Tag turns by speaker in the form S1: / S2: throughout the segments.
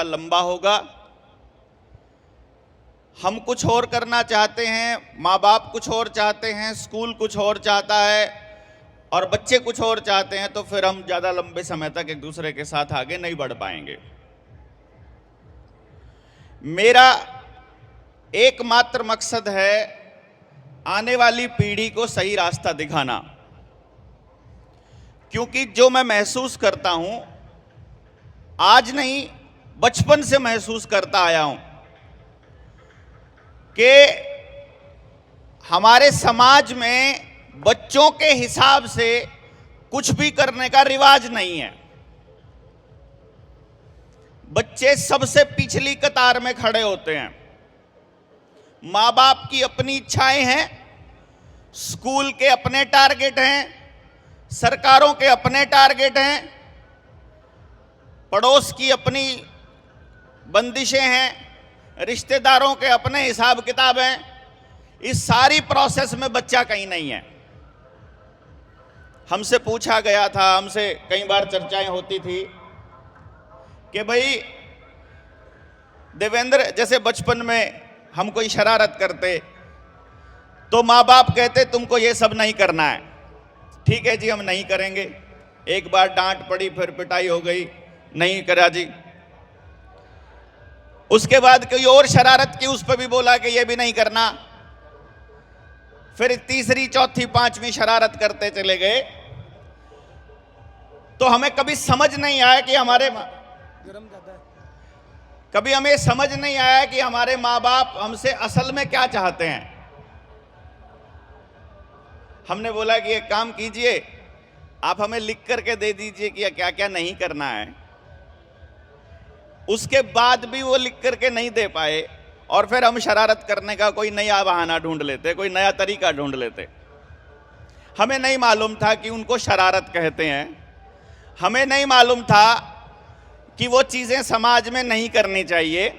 S1: लंबा होगा। हम कुछ और करना चाहते हैं, माँ बाप कुछ और चाहते हैं, स्कूल कुछ और चाहता है और बच्चे कुछ और चाहते हैं, तो फिर हम ज़्यादा लंबे समय तक एक दूसरे के साथ आगे नहीं बढ़ पाएंगे। मेरा एकमात्र मकसद है आने वाली पीढ़ी को सही रास्ता दिखाना, क्योंकि जो मैं महसूस करता हूं, आज नहीं बचपन से महसूस करता आया हूं कि हमारे समाज में बच्चों के हिसाब से कुछ भी करने का रिवाज नहीं है। बच्चे सबसे पिछली कतार में खड़े होते हैं। माँ बाप की अपनी इच्छाएं हैं, स्कूल के अपने टारगेट हैं, सरकारों के अपने टारगेट हैं, पड़ोस की अपनी बंदिशें हैं, रिश्तेदारों के अपने हिसाब किताब हैं। इस सारी प्रोसेस में बच्चा कहीं नहीं है। हमसे पूछा गया था, हमसे कई बार चर्चाएं होती थी कि भाई देवेंद्र, जैसे बचपन में हम कोई शरारत करते तो माँ बाप कहते तुमको ये सब नहीं करना है। ठीक है जी, हम नहीं करेंगे। एक बार डांट पड़ी, फिर पिटाई हो गई, नहीं करा जी। उसके बाद कोई और शरारत की, उस पर भी बोला कि ये भी नहीं करना। फिर तीसरी, चौथी, पांचवी शरारत करते चले गए, तो हमें कभी समझ नहीं आया कि कभी हमें समझ नहीं आया कि हमारे माँ बाप हमसे असल में क्या चाहते हैं। हमने बोला कि एक काम कीजिए, आप हमें लिख करके दे दीजिए कि क्या क्या नहीं करना है। उसके बाद भी वो लिख करके नहीं दे पाए और फिर हम शरारत करने का कोई नया बहाना ढूंढ लेते, कोई नया तरीका ढूंढ लेते। हमें नहीं मालूम था कि उनको शरारत कहते हैं। हमें नहीं मालूम था कि वो चीज़ें समाज में नहीं करनी चाहिए,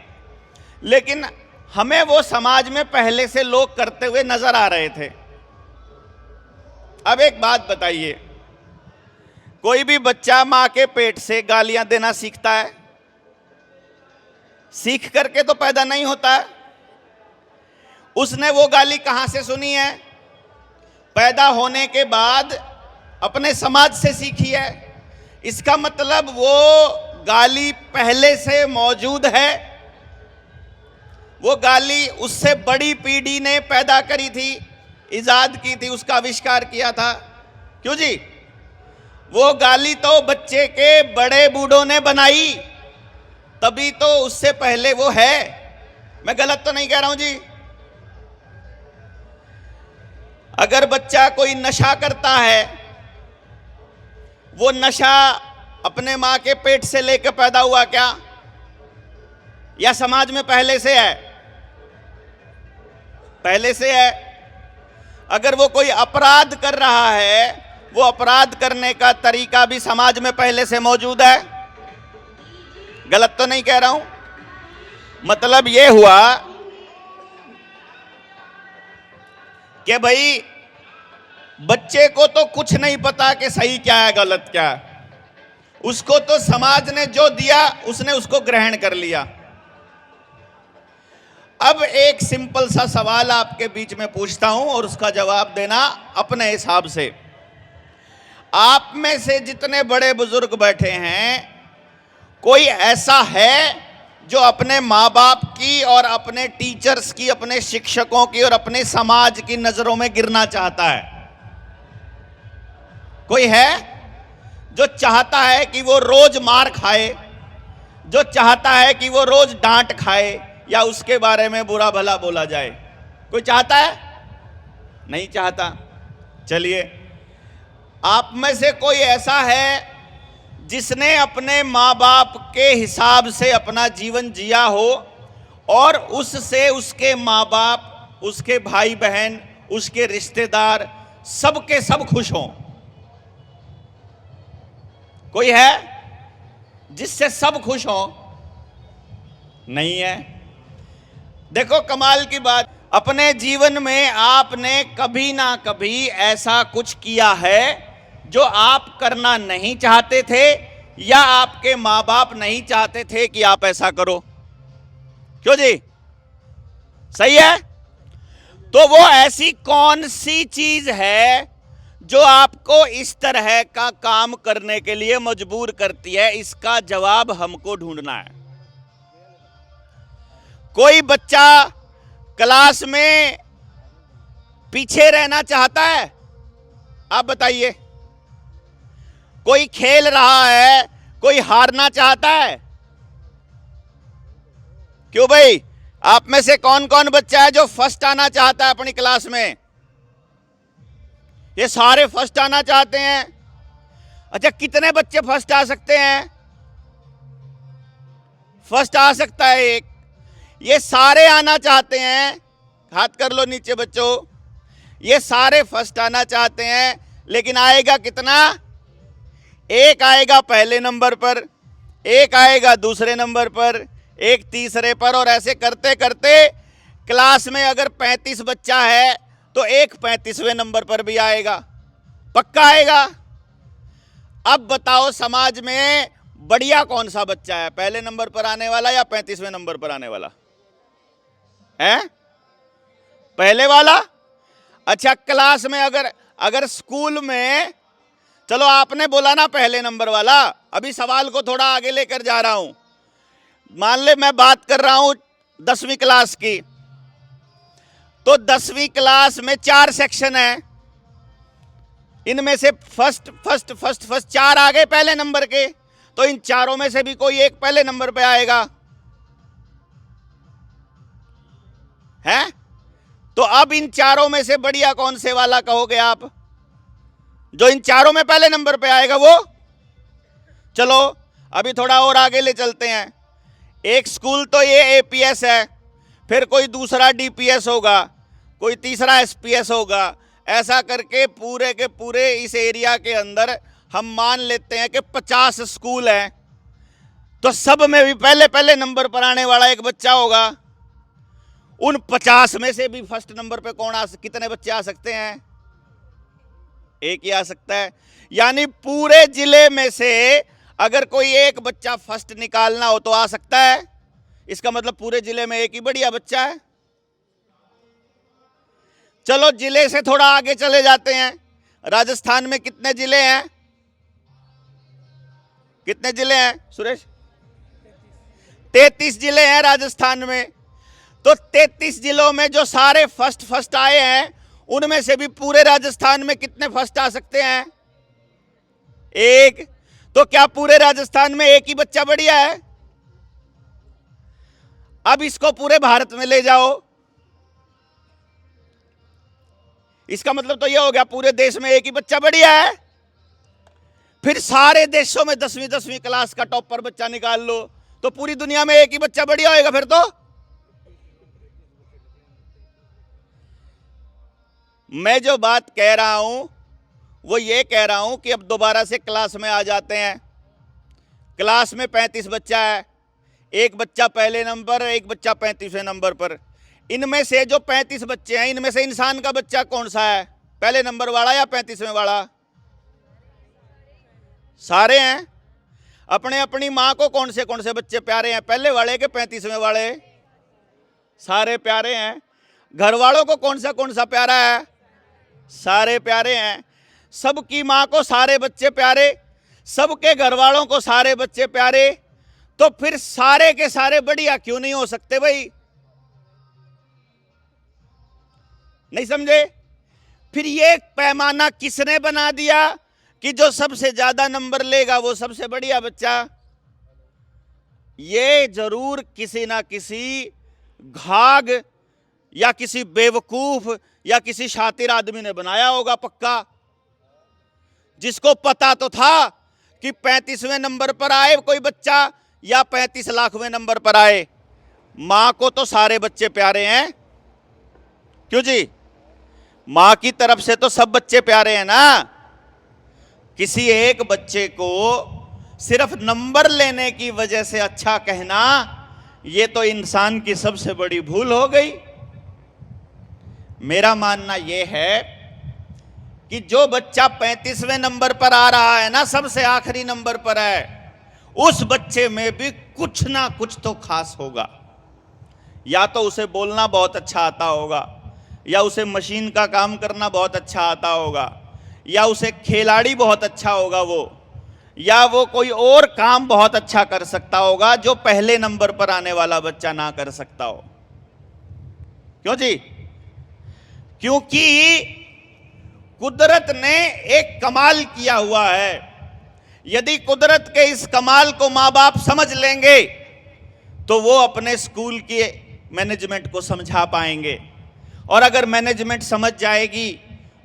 S1: लेकिन हमें वो समाज में पहले से लोग करते हुए नजर आ रहे थे। अब एक बात बताइए, कोई भी बच्चा मां के पेट से गालियां देना सीखता है? सीख करके तो पैदा नहीं होता है। उसने वो गाली कहां से सुनी है? पैदा होने के बाद अपने समाज से सीखी है। इसका मतलब वो गाली पहले से मौजूद है। वो गाली उससे बड़ी पीढ़ी ने पैदा करी थी, इजाद की थी, उसका आविष्कार किया था। क्यों जी? वो गाली तो बच्चे के बड़े बूढ़ों ने बनाई, तभी तो उससे पहले वो है। मैं गलत तो नहीं कह रहा हूं जी? अगर बच्चा कोई नशा करता है, वो नशा अपने मां के पेट से लेकर पैदा हुआ क्या, या समाज में पहले से है? पहले से है। अगर वो कोई अपराध कर रहा है, वो अपराध करने का तरीका भी समाज में पहले से मौजूद है। गलत तो नहीं कह रहा हूं? मतलब ये हुआ कि भाई बच्चे को तो कुछ नहीं पता कि सही क्या है गलत क्या है। उसको तो समाज ने जो दिया उसने उसको ग्रहण कर लिया। अब एक सिंपल सा सवाल आपके बीच में पूछता हूं और उसका जवाब देना अपने हिसाब से। आप में से जितने बड़े बुजुर्ग बैठे हैं, कोई ऐसा है जो अपने माँ बाप की और अपने टीचर्स की, अपने शिक्षकों की और अपने समाज की नजरों में गिरना चाहता है? कोई है जो चाहता है कि वो रोज मार खाए, जो चाहता है कि वो रोज डांट खाए या उसके बारे में बुरा भला बोला जाए? कोई चाहता है? नहीं चाहता। चलिए, आप में से कोई ऐसा है जिसने अपने माँ बाप के हिसाब से अपना जीवन जिया हो और उससे उसके माँ बाप, उसके भाई बहन, उसके रिश्तेदार सबके सब खुश हों? कोई है जिससे सब खुश हों? नहीं है। देखो कमाल की बात, अपने जीवन में आपने कभी ना कभी ऐसा कुछ किया है जो आप करना नहीं चाहते थे या आपके मां बाप नहीं चाहते थे कि आप ऐसा करो? क्यों जी? सही है? तो वो ऐसी कौन सी चीज है जो आपको इस तरह का काम करने के लिए मजबूर करती है? इसका जवाब हमको ढूंढना है। कोई बच्चा क्लास में पीछे रहना चाहता है? आप बताइए। कोई खेल रहा है, कोई हारना चाहता है? क्यों भाई? आप में से कौन कौन बच्चा है जो फर्स्ट आना चाहता है अपनी क्लास में? ये सारे फर्स्ट आना चाहते हैं। अच्छा, कितने बच्चे फर्स्ट आ सकते हैं? फर्स्ट आ सकता है एक। ये सारे आना चाहते हैं, हाथ कर लो नीचे बच्चों। ये सारे फर्स्ट आना चाहते हैं, लेकिन आएगा कितना? एक आएगा पहले नंबर पर, एक आएगा दूसरे नंबर पर, एक तीसरे पर, और ऐसे करते करते क्लास में अगर 35 बच्चा है तो एक 35वें नंबर पर भी आएगा, पक्का आएगा। अब बताओ समाज में बढ़िया कौन सा बच्चा है, पहले नंबर पर आने वाला या 35वें नंबर पर आने वाला है? पहले वाला। अच्छा, क्लास में अगर स्कूल में, चलो आपने बोला ना पहले नंबर वाला, अभी सवाल को थोड़ा आगे लेकर जा रहा हूं। मान ले मैं बात कर रहा हूं 10वीं क्लास की, तो 10वीं क्लास में 4 सेक्शन है। इनमें से फर्स्ट 4 आ गए पहले नंबर के, तो इन चारों में से भी कोई एक पहले नंबर पे आएगा, है? तो अब इन चारों में से बढ़िया कौन से वाला कहोगे आप, जो इन चारों में पहले नंबर पे आएगा वो? चलो अभी थोड़ा और आगे ले चलते हैं। एक स्कूल तो ये एपीएस है, फिर कोई दूसरा डीपीएस होगा, कोई तीसरा एसपीएस होगा। ऐसा करके पूरे के पूरे इस एरिया के अंदर हम मान लेते हैं कि 50 स्कूल हैं, तो सब में भी पहले पहले नंबर पर आने वाला एक बच्चा होगा। उन 50 में से भी फर्स्ट नंबर पे कितने बच्चे आ सकते हैं? एक ही आ सकता है। यानी पूरे जिले में से अगर कोई एक बच्चा फर्स्ट निकालना हो तो आ सकता है। इसका मतलब पूरे जिले में एक ही बढ़िया बच्चा है। चलो जिले से थोड़ा आगे चले जाते हैं। राजस्थान में कितने जिले हैं? कितने जिले हैं सुरेश? 33 जिले हैं राजस्थान में। तो 33 जिलों में जो सारे फर्स्ट आए हैं, उनमें से भी पूरे राजस्थान में कितने फर्स्ट आ सकते हैं? एक। तो क्या पूरे राजस्थान में एक ही बच्चा बढ़िया है? अब इसको पूरे भारत में ले जाओ, इसका मतलब तो यह हो गया पूरे देश में एक ही बच्चा बढ़िया है। फिर सारे देशों में 10वीं क्लास का टॉपर बच्चा निकाल लो, तो पूरी दुनिया में एक ही बच्चा बढ़िया होएगा फिर तो। मैं जो बात कह रहा हूं वो ये कह रहा हूं कि अब दोबारा से क्लास में आ जाते हैं। क्लास में 35 बच्चा है, एक बच्चा पहले नंबर, एक बच्चा 35वें नंबर पर। इनमें से जो 35 बच्चे हैं, इनमें से इंसान का बच्चा कौन सा है, पहले नंबर वाला या 35वें वाला? सारे हैं। अपने अपनी मां को कौन से बच्चे प्यारे हैं, पहले वाले के 35वें वाले? सारे प्यारे हैं। घर वालों को कौन सा प्यारा है? सारे प्यारे हैं। सबकी मां को सारे बच्चे प्यारे, सबके घर वालों को सारे बच्चे प्यारे। तो फिर सारे के सारे बढ़िया क्यों नहीं हो सकते भाई? नहीं समझे? फिर ये पैमाना किसने बना दिया कि जो सबसे ज्यादा नंबर लेगा वो सबसे बढ़िया बच्चा? ये जरूर किसी ना किसी घाघ या किसी बेवकूफ या किसी शातिर आदमी ने बनाया होगा पक्का, जिसको पता तो था कि 35वें नंबर पर आए कोई बच्चा या 35 लाखवें नंबर पर आए। मां को तो सारे बच्चे प्यारे हैं, क्यों जी? मां की तरफ से तो सब बच्चे प्यारे हैं ना। किसी एक बच्चे को सिर्फ नंबर लेने की वजह से अच्छा कहना, यह तो इंसान की सबसे बड़ी भूल हो गई। मेरा मानना यह है कि जो बच्चा 35वें नंबर पर आ रहा है ना, सबसे आखिरी नंबर पर है, उस बच्चे में भी कुछ ना कुछ तो खास होगा। या तो उसे बोलना बहुत अच्छा आता होगा, या उसे मशीन का काम करना बहुत अच्छा आता होगा, या उसे खिलाड़ी बहुत अच्छा होगा वो, या वो कोई और काम बहुत अच्छा कर सकता होगा जो पहले नंबर पर आने वाला बच्चा ना कर सकता हो। क्यों जी? क्योंकि कुदरत ने एक कमाल किया हुआ है। यदि कुदरत के इस कमाल को माँ बाप समझ लेंगे तो वो अपने स्कूल के मैनेजमेंट को समझा पाएंगे, और अगर मैनेजमेंट समझ जाएगी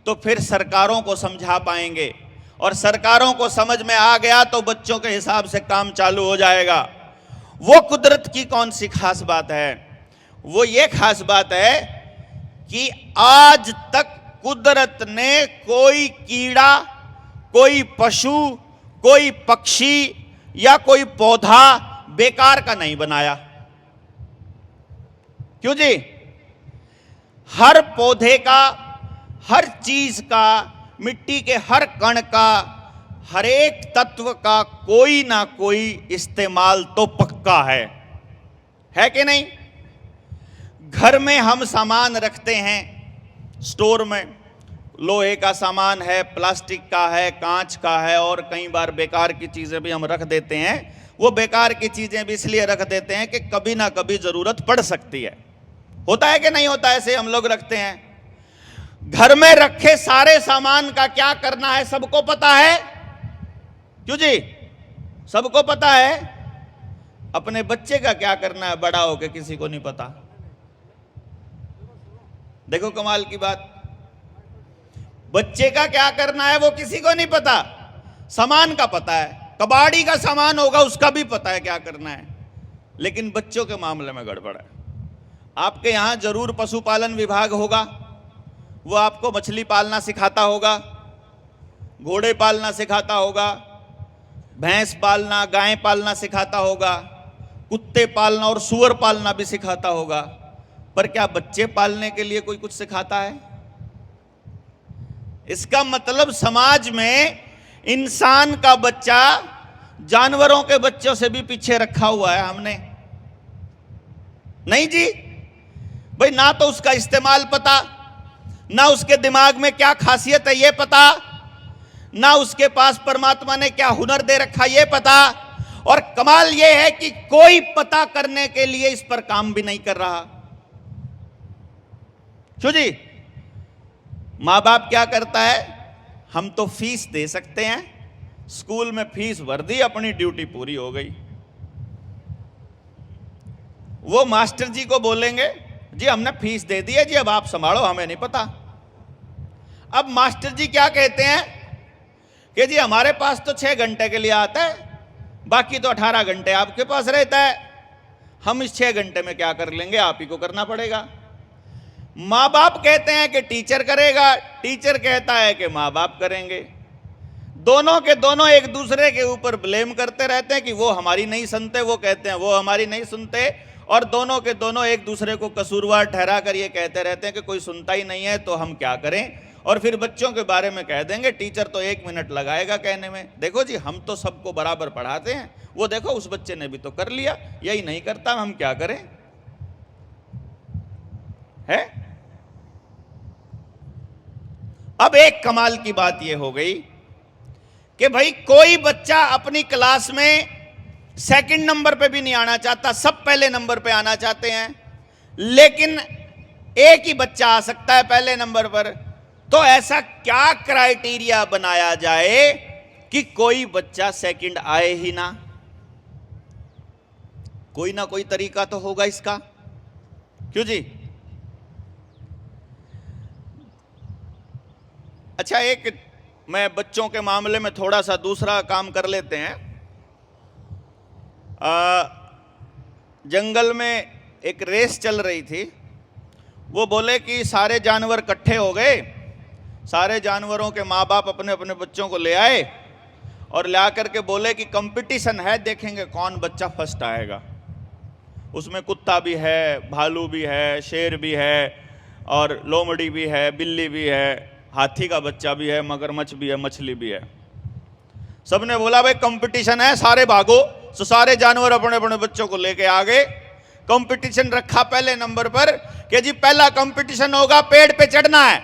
S1: तो फिर सरकारों को समझा पाएंगे, और सरकारों को समझ में आ गया तो बच्चों के हिसाब से काम चालू हो जाएगा। वो कुदरत की कौन सी खास बात है? वो ये खास बात है कि आज तक कुदरत ने कोई कीड़ा, कोई पशु, कोई पक्षी या कोई पौधा बेकार का नहीं बनाया। क्यों जी? हर पौधे का, हर चीज का, मिट्टी के हर कण का, हर एक तत्व का कोई ना कोई इस्तेमाल तो पक्का है कि नहीं? घर में हम सामान रखते हैं स्टोर में, लोहे का सामान है, प्लास्टिक का है, कांच का है, और कई बार बेकार की चीजें भी हम रख देते हैं। वो बेकार की चीजें भी इसलिए रख देते हैं कि कभी ना कभी जरूरत पड़ सकती है। होता है कि नहीं होता? ऐसे हम लोग रखते हैं। घर में रखे सारे सामान का क्या करना है सबको पता है। क्यों जी? सबको पता है। अपने बच्चे का क्या करना है बड़ा होके किसी को नहीं पता। देखो कमाल की बात, बच्चे का क्या करना है वो किसी को नहीं पता। सामान का पता है, कबाड़ी का सामान होगा उसका भी पता है क्या करना है, लेकिन बच्चों के मामले में गड़बड़ है। आपके यहां जरूर पशुपालन विभाग होगा, वो आपको मछली पालना सिखाता होगा, घोड़े पालना सिखाता होगा, भैंस पालना, गाय पालना सिखाता होगा, कुत्ते पालना और सूअर पालना भी सिखाता होगा। पर क्या बच्चे पालने के लिए कोई कुछ सिखाता है? इसका मतलब समाज में इंसान का बच्चा जानवरों के बच्चों से भी पीछे रखा हुआ है हमने। नहीं जी भाई, ना तो उसका इस्तेमाल पता, ना उसके दिमाग में क्या खासियत है ये पता, ना उसके पास परमात्मा ने क्या हुनर दे रखा ये पता, और कमाल ये है कि कोई पता करने के लिए इस पर काम भी नहीं कर रहा। क्यों जी? मां बाप क्या करता है, हम तो फीस दे सकते हैं, स्कूल में फीस भर दी, अपनी ड्यूटी पूरी हो गई। वो मास्टर जी को बोलेंगे जी हमने फीस दे दी है जी, अब आप संभालो, हमें नहीं पता। अब मास्टर जी क्या कहते हैं कि जी हमारे पास तो 6 घंटे के लिए आता है, बाकी तो 18 घंटे आपके पास रहता है, हम इस 6 घंटे में क्या कर लेंगे, आप ही को करना पड़ेगा। माँ बाप कहते हैं कि टीचर करेगा, टीचर कहता है कि माँ बाप करेंगे। दोनों के दोनों एक दूसरे के ऊपर ब्लेम करते रहते हैं कि वो हमारी नहीं सुनते, वो कहते हैं वो हमारी नहीं सुनते, और दोनों के दोनों एक दूसरे को कसूरवार ठहरा कर ये कहते रहते हैं कि कोई सुनता ही नहीं है तो हम क्या करें। और फिर बच्चों के बारे में कह देंगे टीचर तो 1 मिनट लगाएगा कहने में, देखो जी हम तो सबको बराबर पढ़ाते हैं, वो देखो उस बच्चे ने भी तो कर लिया, यही नहीं करता, हम क्या करें। है? अब एक कमाल की बात यह हो गई कि भाई कोई बच्चा अपनी क्लास में 2nd नंबर पे भी नहीं आना चाहता, सब पहले नंबर पे आना चाहते हैं, लेकिन एक ही बच्चा आ सकता है पहले नंबर पर। तो ऐसा क्या क्राइटेरिया बनाया जाए कि कोई बच्चा 2nd आए ही ना? कोई ना कोई तरीका तो होगा इसका। क्यों जी? अच्छा, एक मैं बच्चों के मामले में थोड़ा सा दूसरा काम कर लेते हैं। जंगल में एक रेस चल रही थी, वो बोले कि सारे जानवर इकट्ठे हो गए, सारे जानवरों के माँ बाप अपने अपने बच्चों को ले आए और ला करके बोले कि कंपटीशन है, देखेंगे कौन बच्चा फर्स्ट आएगा। उसमें कुत्ता भी है, भालू भी है, शेर भी है, और लोमड़ी भी है, बिल्ली भी है, हाथी का बच्चा भी है, मगरमच्छ भी है, मछली भी है। सबने बोला भाई कंपटीशन है, सारे भागो। तो सारे जानवर अपने अपने बच्चों को लेके आ गए। कंपटीशन रखा पहले नंबर पर कि जी पहला कंपटीशन होगा पेड़ पे चढ़ना है।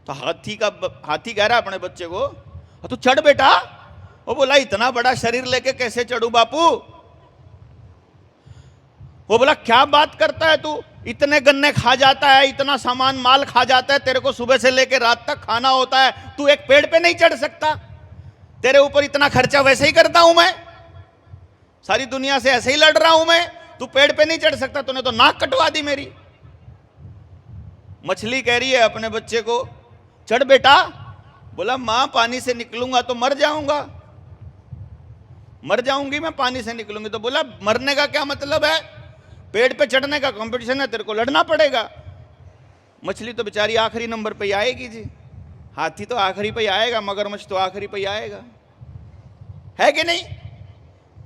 S1: तो हाथी कह रहा है अपने बच्चे को, तू चढ़ बेटा। वो बोला इतना बड़ा शरीर लेके कैसे चढ़ू बापू। वो बोला क्या बात करता है तू, इतने गन्ने खा जाता है, इतना सामान माल खा जाता है, तेरे को सुबह से लेकर रात तक खाना होता है, तू एक पेड़ पे नहीं चढ़ सकता। तेरे ऊपर इतना खर्चा वैसे ही करता हूं मैं, सारी दुनिया से ऐसे ही लड़ रहा हूं मैं, तू पेड़ पे नहीं चढ़ सकता, तूने तो नाक कटवा दी मेरी। मछली कह रही है अपने बच्चे को, चढ़ बेटा। बोला मां पानी से निकलूंगा तो मर जाऊंगा, मर जाऊंगी मैं पानी से निकलूंगी। तो बोला मरने का क्या मतलब है, पेड़ पे चढ़ने का कंपटीशन है, तेरे को लड़ना पड़ेगा। मछली तो बेचारी आखिरी नंबर पे ही आएगी जी, हाथी तो आखिरी पे ही आएगा, मगरमच्छ तो आखिरी पे ही आएगा, है कि नहीं।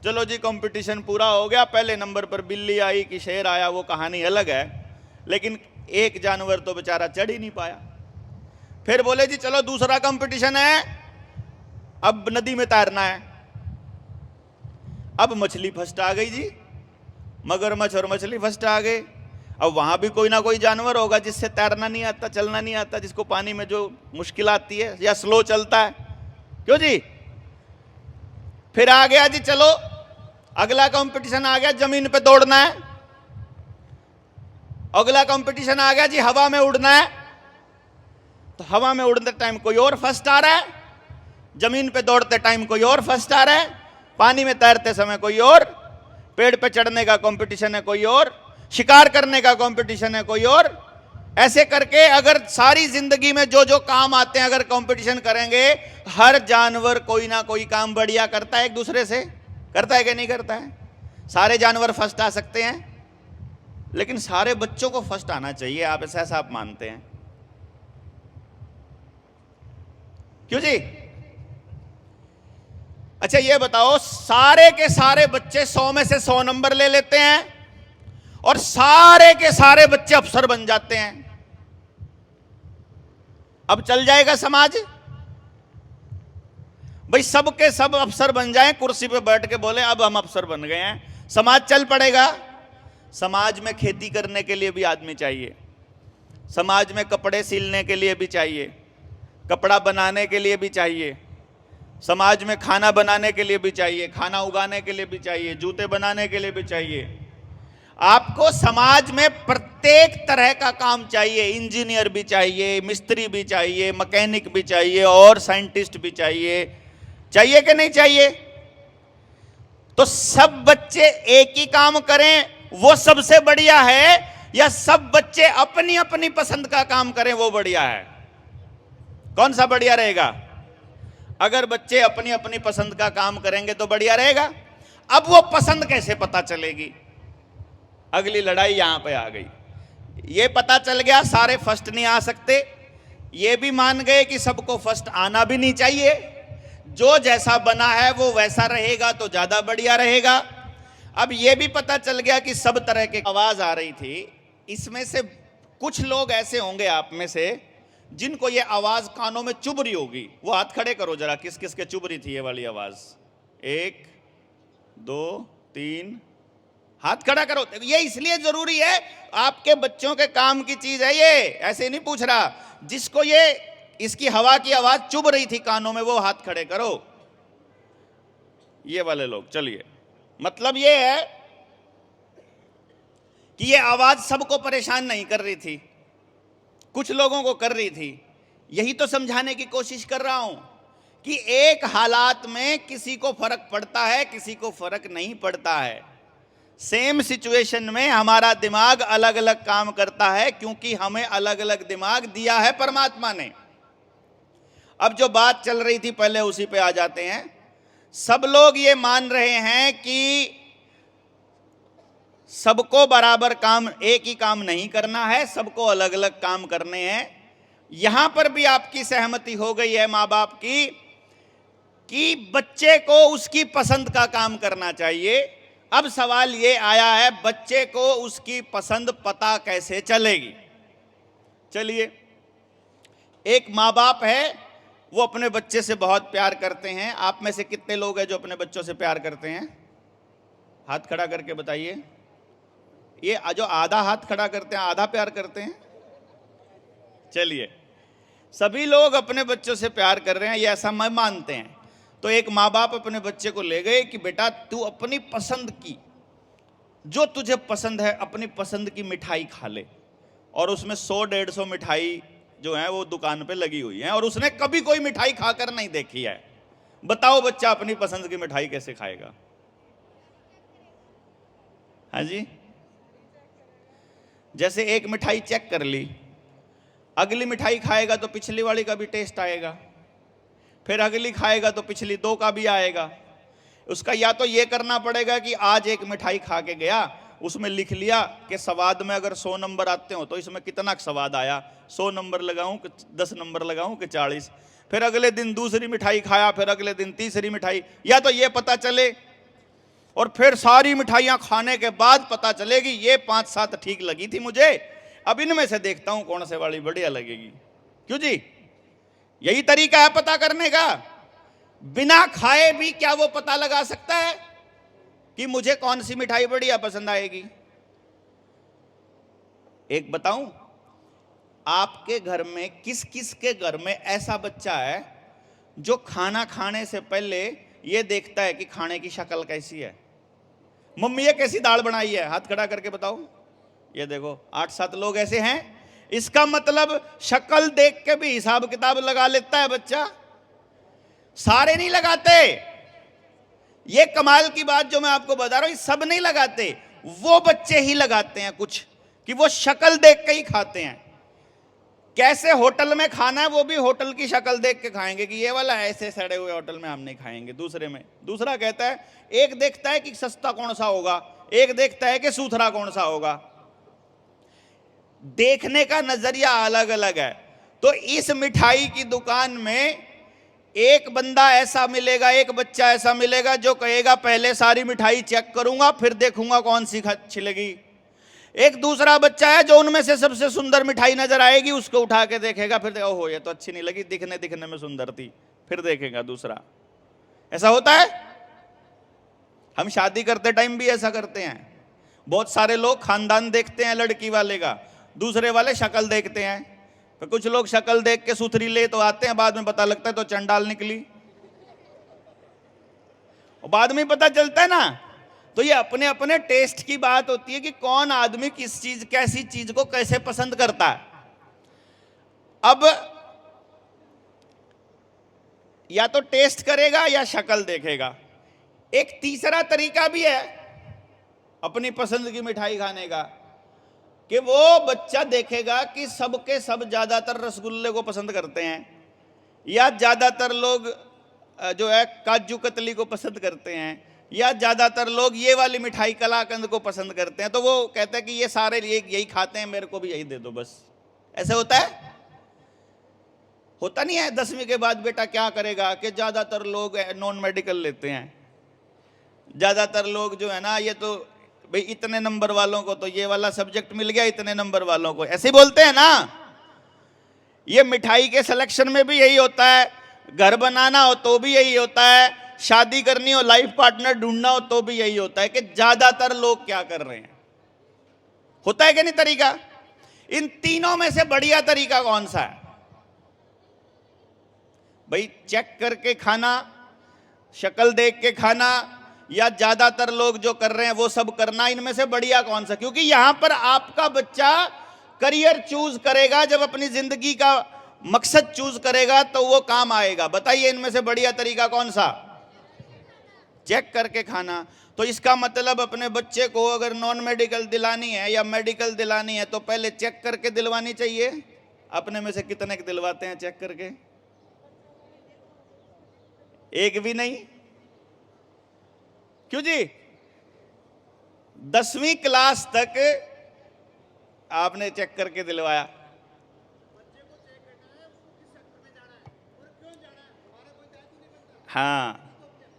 S1: चलो जी कंपटीशन पूरा हो गया। पहले नंबर पर बिल्ली आई कि शेर आया, वो कहानी अलग है, लेकिन एक जानवर तो बेचारा चढ़ ही नहीं पाया। फिर बोले जी चलो दूसरा कंपटीशन है, अब नदी में तैरना है। अब मछली फर्स्ट आ गई जी, मगरमच्छ और मछली फर्स्ट आ गए। अब वहां भी कोई ना कोई जानवर होगा जिससे तैरना नहीं आता, चलना नहीं आता, जिसको पानी में जो मुश्किल आती है या स्लो चलता है, क्यों जी। फिर आ गया जी चलो अगला कंपटीशन आ गया, जमीन पे दौड़ना है। अगला कंपटीशन आ गया जी हवा में उड़ना है। तो हवा में उड़ते टाइम कोई और फर्स्ट आ रहा है, जमीन पे दौड़ते टाइम कोई और फर्स्ट आ रहा है, पानी में तैरते समय कोई और, पेड़ पे चढ़ने का कंपटीशन है कोई और, शिकार करने का कंपटीशन है कोई और। ऐसे करके अगर सारी जिंदगी में जो जो काम आते हैं अगर कंपटीशन करेंगे, हर जानवर कोई ना कोई काम बढ़िया करता है एक दूसरे से, करता है कि नहीं करता है। सारे जानवर फर्स्ट आ सकते हैं, लेकिन सारे बच्चों को फर्स्ट आना चाहिए, आप ऐसा आप मानते हैं, क्यों जी। अच्छा ये बताओ, सारे के सारे बच्चे 100 में से 100 नंबर ले लेते हैं और सारे के सारे बच्चे अफसर बन जाते हैं, अब चल जाएगा समाज। भाई सबके सब अफसर बन जाएं, कुर्सी पे बैठ के बोले अब हम अफसर बन गए हैं, समाज चल पड़ेगा। समाज में खेती करने के लिए भी आदमी चाहिए, समाज में कपड़े सिलने के लिए भी चाहिए, कपड़ा बनाने के लिए भी चाहिए, समाज में खाना बनाने के लिए भी चाहिए, खाना उगाने के लिए भी चाहिए, जूते बनाने के लिए भी चाहिए। आपको समाज में प्रत्येक तरह का काम चाहिए, इंजीनियर भी चाहिए, मिस्त्री भी चाहिए, मैकेनिक भी चाहिए और साइंटिस्ट भी चाहिए, चाहिए कि नहीं चाहिए। तो सब बच्चे एक ही काम करें वो सबसे बढ़िया है, या सब बच्चे अपनी अपनी पसंद का काम करें वो बढ़िया है, कौन सा बढ़िया रहेगा। अगर बच्चे अपनी अपनी पसंद का काम करेंगे तो बढ़िया रहेगा। अब वो पसंद कैसे पता चलेगी, अगली लड़ाई यहां पे आ गई। ये पता चल गया सारे फर्स्ट नहीं आ सकते, ये भी मान गए कि सबको फर्स्ट आना भी नहीं चाहिए, जो जैसा बना है वो वैसा रहेगा तो ज्यादा बढ़िया रहेगा। अब ये भी पता चल गया कि सब तरह की आवाज आ रही थी, इसमें से कुछ लोग ऐसे होंगे आप में से जिनको ये आवाज कानों में चुभ रही होगी, वो हाथ खड़े करो जरा, किस किस के चुभ रही थी ये वाली आवाज। 1 2 3 हाथ खड़ा करो। ये इसलिए जरूरी है, आपके बच्चों के काम की चीज है ये, ऐसे नहीं पूछ रहा। जिसको ये इसकी हवा की आवाज चुभ रही थी कानों में वो हाथ खड़े करो, ये वाले लोग। चलिए, मतलब ये है कि ये आवाज सबको परेशान नहीं कर रही थी, कुछ लोगों को कर रही थी। यही तो समझाने की कोशिश कर रहा हूं कि एक हालात में किसी को फर्क पड़ता है, किसी को फर्क नहीं पड़ता है। सेम सिचुएशन में हमारा दिमाग अलग अलग काम करता है, क्योंकि हमें अलग अलग दिमाग दिया है परमात्मा ने। अब जो बात चल रही थी पहले उसी पे आ जाते हैं। सब लोग ये मान रहे हैं कि सबको बराबर काम, एक ही काम नहीं करना है, सबको अलग अलग काम करने हैं। यहां पर भी आपकी सहमति हो गई है मां बाप की कि बच्चे को उसकी पसंद का काम करना चाहिए। अब सवाल ये आया है, बच्चे को उसकी पसंद पता कैसे चलेगी। चलिए, एक माँ बाप है, वो अपने बच्चे से बहुत प्यार करते हैं। आप में से कितने लोग हैं जो अपने बच्चों से प्यार करते हैं? हाथ खड़ा करके बताइए। ये जो आधा हाथ खड़ा करते हैं, आधा प्यार करते हैं? चलिए, सभी लोग अपने बच्चों से प्यार कर रहे हैं, ये ऐसा मैं मानते हैं। तो एक माँ बाप अपने बच्चे को ले गए कि बेटा तू अपनी पसंद की, जो तुझे पसंद है अपनी पसंद की मिठाई खा ले। और उसमें 100-150 मिठाई जो है वो दुकान पे लगी हुई है, और उसने कभी कोई मिठाई खाकर नहीं देखी है। बताओ बच्चा अपनी पसंद की मिठाई कैसे खाएगा? हाँ जी, जैसे एक मिठाई चेक कर ली, अगली मिठाई खाएगा तो पिछली वाली का भी टेस्ट आएगा, फिर अगली खाएगा तो पिछली 2 का भी आएगा। उसका या तो ये करना पड़ेगा कि आज एक मिठाई खा के गया, उसमें लिख लिया कि स्वाद में अगर 100 नंबर आते हो तो इसमें कितना स्वाद आया, 100 नंबर लगाऊं कि 10 नंबर लगाऊं कि 40। फिर अगले दिन दूसरी मिठाई खाया, फिर अगले दिन तीसरी मिठाई, या तो ये पता चले, और फिर सारी मिठाइयां खाने के बाद पता चलेगी ये 5-7 ठीक लगी थी मुझे, अब इनमें से देखता हूं कौन से वाली बढ़िया लगेगी। क्यों जी? यही तरीका है पता करने का। बिना खाए भी क्या वो पता लगा सकता है कि मुझे कौन सी मिठाई बढ़िया पसंद आएगी? एक बताऊं, आपके घर में किस किस के घर में ऐसा बच्चा है जो खाना खाने से पहले ये देखता है कि खाने की शक्ल कैसी है? मम्मी ये कैसी दाल बनाई है? हाथ खड़ा करके बताओ। ये देखो 8-7 लोग ऐसे हैं। इसका मतलब शक्ल देख के भी हिसाब किताब लगा लेता है बच्चा। सारे नहीं लगाते। ये कमाल की बात जो मैं आपको बता रहा हूं, सब नहीं लगाते, वो बच्चे ही लगाते हैं कुछ, कि वो शक्ल देख के ही खाते हैं। कैसे होटल में खाना है वो भी होटल की शक्ल देख के खाएंगे कि ये वाला ऐसे सड़े हुए होटल में हम नहीं खाएंगे। दूसरा कहता है, एक देखता है कि सस्ता कौन सा होगा, एक देखता है कि सूथरा कौन सा होगा। देखने का नजरिया अलग अलग है। तो इस मिठाई की दुकान में एक बंदा ऐसा मिलेगा, एक बच्चा ऐसा मिलेगा जो कहेगा पहले सारी मिठाई चेक करूंगा फिर देखूंगा कौन सी अच्छी लगी। एक दूसरा बच्चा है जो उनमें से सबसे सुंदर मिठाई नजर आएगी उसको उठा के देखेगा, फिर ओहो ये तो अच्छी नहीं लगी, दिखने में सुंदर थी, फिर देखेगा दूसरा। ऐसा होता है। हम शादी करते टाइम भी ऐसा करते हैं। बहुत सारे लोग खानदान देखते हैं लड़की वाले का, दूसरे वाले शक्ल देखते हैं। तो कुछ लोग शक्ल देख के सुथरी ले तो आते हैं, बाद में पता लगता है तो चंडाल निकली, और बाद में पता चलता है ना। तो ये अपने अपने टेस्ट की बात होती है कि कौन आदमी किस चीज, कैसी चीज को कैसे पसंद करता है। अब या तो टेस्ट करेगा या शक्ल देखेगा। एक तीसरा तरीका भी है अपनी पसंद की मिठाई खाने का, कि वो बच्चा देखेगा कि सबके सब ज्यादातर रसगुल्ले को पसंद करते हैं, या ज्यादातर लोग जो है काजू कतली को पसंद करते हैं, या ज्यादातर लोग ये वाली मिठाई कलाकंद को पसंद करते हैं। तो वो कहता है कि ये सारे यही खाते हैं, मेरे को भी यही दे दो बस। ऐसे होता है? होता नहीं है? 10वीं के बाद बेटा क्या करेगा कि ज्यादातर लोग नॉन मेडिकल लेते हैं, ज्यादातर लोग जो है ना, ये तो भाई इतने नंबर वालों को तो ये वाला सब्जेक्ट मिल गया, इतने नंबर वालों को, ऐसे बोलते हैं ना। ये मिठाई के सिलेक्शन में भी यही होता है, घर बनाना हो तो भी यही होता है, शादी करनी हो, लाइफ पार्टनर ढूंढना हो तो भी यही होता है कि ज्यादातर लोग क्या कर रहे हैं। होता है कि नहीं तरीका? इन तीनों में से बढ़िया तरीका कौन सा है भाई? चेक करके खाना, शक्ल देख के खाना, या ज्यादातर लोग जो कर रहे हैं वो सब करना, इनमें से बढ़िया कौन सा? क्योंकि यहां पर आपका बच्चा करियर चूज करेगा, जब अपनी जिंदगी का मकसद चूज करेगा तो वो काम आएगा। बताइए इनमें से बढ़िया तरीका कौन सा? चेक करके खाना। तो इसका मतलब अपने बच्चे को अगर नॉन मेडिकल दिलानी है या मेडिकल दिलानी है तो पहले चेक करके दिलवानी चाहिए। अपने में से कितने के दिलवाते हैं चेक करके? एक भी नहीं। क्यों जी? 10वीं क्लास तक आपने चेक करके दिलवाया। हाँ,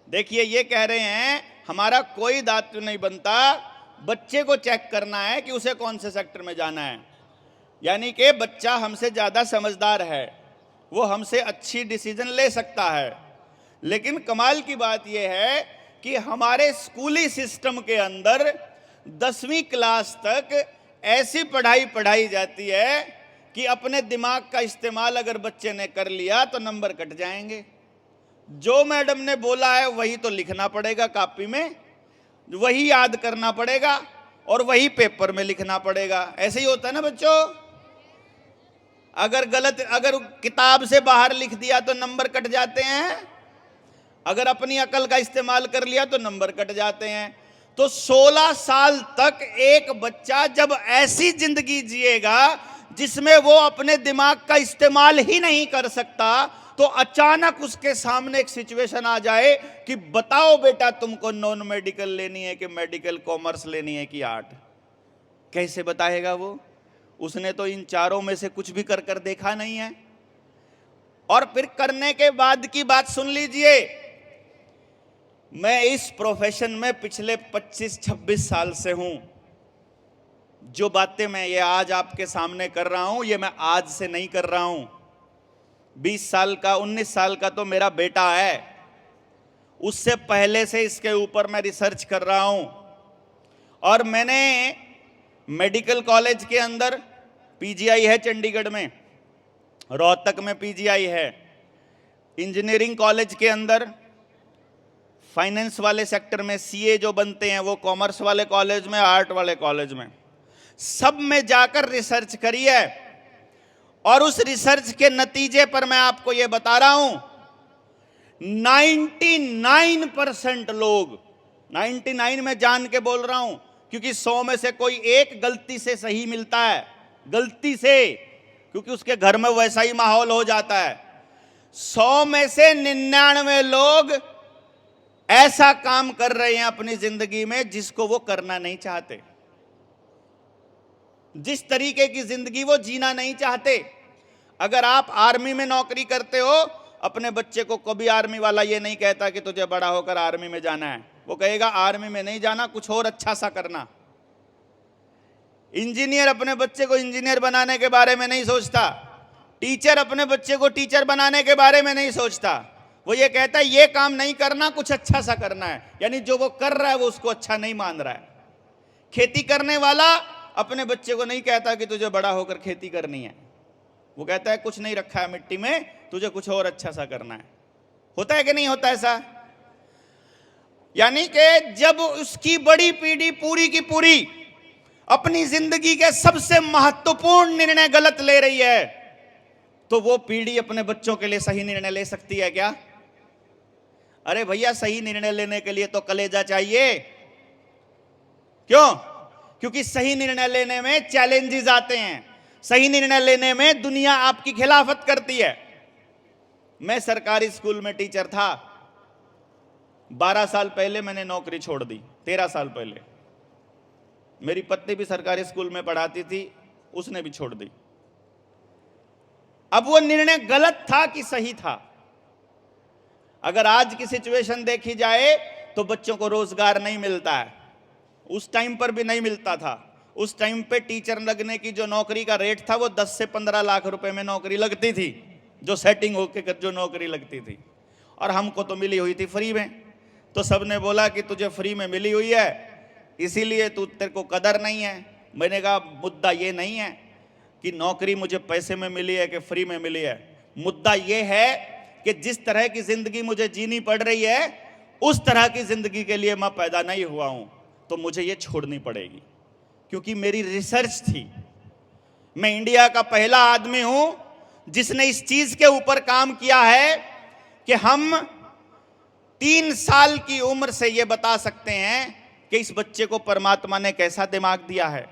S1: देखिए ये कह रहे हैं हमारा कोई दायित्व नहीं बनता, बच्चे को चेक करना है कि उसे कौन से सेक्टर में जाना है। यानी कि बच्चा हमसे ज्यादा समझदार है, वो हमसे अच्छी डिसीजन ले सकता है। लेकिन कमाल की बात यह है कि हमारे स्कूली सिस्टम के अंदर 10वीं क्लास तक ऐसी पढ़ाई पढ़ाई जाती है कि अपने दिमाग का इस्तेमाल अगर बच्चे ने कर लिया तो नंबर कट जाएंगे। जो मैडम ने बोला है वही तो लिखना पड़ेगा कापी में, वही याद करना पड़ेगा और वही पेपर में लिखना पड़ेगा। ऐसे ही होता है ना बच्चों। अगर किताब से बाहर लिख दिया तो नंबर कट जाते हैं, अगर अपनी अकल का इस्तेमाल कर लिया तो नंबर कट जाते हैं। तो 16 साल तक एक बच्चा जब ऐसी जिंदगी जिएगा जिसमें वो अपने दिमाग का इस्तेमाल ही नहीं कर सकता, तो अचानक उसके सामने एक सिचुएशन आ जाए कि बताओ बेटा तुमको नॉन मेडिकल लेनी है कि मेडिकल, कॉमर्स लेनी है कि आर्ट, कैसे बताएगा वो? उसने तो इन चारों में से कुछ भी कर देखा नहीं है। और फिर करने के बाद की बात सुन लीजिए। मैं इस प्रोफेशन में पिछले 25-26 साल से हूं। जो बातें मैं ये आज आपके सामने कर रहा हूं, ये मैं आज से नहीं कर रहा हूं। 20 साल का, 19 साल का तो मेरा बेटा है, उससे पहले से इसके ऊपर मैं रिसर्च कर रहा हूं। और मैंने मेडिकल कॉलेज के अंदर पीजीआई है चंडीगढ़ में, रोहतक में पीजीआई है, इंजीनियरिंग कॉलेज के अंदर फाइनेंस वाले सेक्टर में सीए जो बनते हैं वो कॉमर्स वाले कॉलेज में, आर्ट वाले कॉलेज में, सब में जाकर रिसर्च करी है। और उस रिसर्च के नतीजे पर मैं आपको यह बता रहा हूं, 99% लोग, 99 में जान के बोल रहा हूं क्योंकि 100 में से कोई एक गलती से सही मिलता है, गलती से, क्योंकि उसके घर में वैसा ही माहौल हो जाता है। 100 में से 99 लोग ऐसा काम कर रहे हैं अपनी जिंदगी में जिसको वो करना नहीं चाहते, जिस तरीके की जिंदगी वो जीना नहीं चाहते। अगर आप आर्मी में नौकरी करते हो, अपने बच्चे को कभी आर्मी वाला ये नहीं कहता कि तुझे बड़ा होकर आर्मी में जाना है, वो कहेगा आर्मी में नहीं जाना, कुछ और अच्छा सा करना। इंजीनियर अपने बच्चे को इंजीनियर बनाने के बारे में नहीं सोचता, टीचर अपने बच्चे को टीचर बनाने के बारे में नहीं सोचता। वो ये कहता है ये काम नहीं करना, कुछ अच्छा सा करना है, यानी जो वो कर रहा है वो उसको अच्छा नहीं मान रहा है। खेती करने वाला अपने बच्चे को नहीं कहता कि तुझे बड़ा होकर खेती करनी है, वो कहता है कुछ नहीं रखा है मिट्टी में, तुझे कुछ और अच्छा सा करना है। होता है कि नहीं होता ऐसा? यानी कि जब उसकी बड़ी पीढ़ी पूरी की पूरी अपनी जिंदगी के सबसे महत्वपूर्ण निर्णय गलत ले रही है, तो वो पीढ़ी अपने बच्चों के लिए सही निर्णय ले सकती है क्या? अरे भैया, सही निर्णय लेने के लिए तो कलेजा चाहिए। क्यों? क्योंकि सही निर्णय लेने में चैलेंजेस आते हैं, सही निर्णय लेने में दुनिया आपकी खिलाफत करती है। मैं सरकारी स्कूल में टीचर था, 12 साल पहले मैंने नौकरी छोड़ दी, 13 साल पहले। मेरी पत्नी भी सरकारी स्कूल में पढ़ाती थी, उसने भी छोड़ दी। अब वो निर्णय गलत था कि सही था? अगर आज की सिचुएशन देखी जाए तो बच्चों को रोजगार नहीं मिलता है, उस टाइम पर भी नहीं मिलता था। उस टाइम पे टीचर लगने की जो नौकरी का रेट था वो 10 से 15 लाख रुपए में नौकरी लगती थी, जो सेटिंग होकर जो नौकरी लगती थी। और हमको तो मिली हुई थी फ्री में, तो सबने बोला कि तुझे फ्री में मिली हुई है इसीलिए तेरे को कदर नहीं है। मैंने कहा मुद्दा ये नहीं है कि नौकरी मुझे पैसे में मिली है कि फ्री में मिली है, मुद्दा ये है कि जिस तरह की जिंदगी मुझे जीनी पड़ रही है उस तरह की जिंदगी के लिए मैं पैदा नहीं हुआ हूं, तो मुझे ये छोड़नी पड़ेगी। क्योंकि मेरी रिसर्च थी, मैं इंडिया का पहला आदमी हूं जिसने इस चीज के ऊपर काम किया है कि हम 3 साल की उम्र से यह बता सकते हैं कि इस बच्चे को परमात्मा ने कैसा दिमाग दिया है,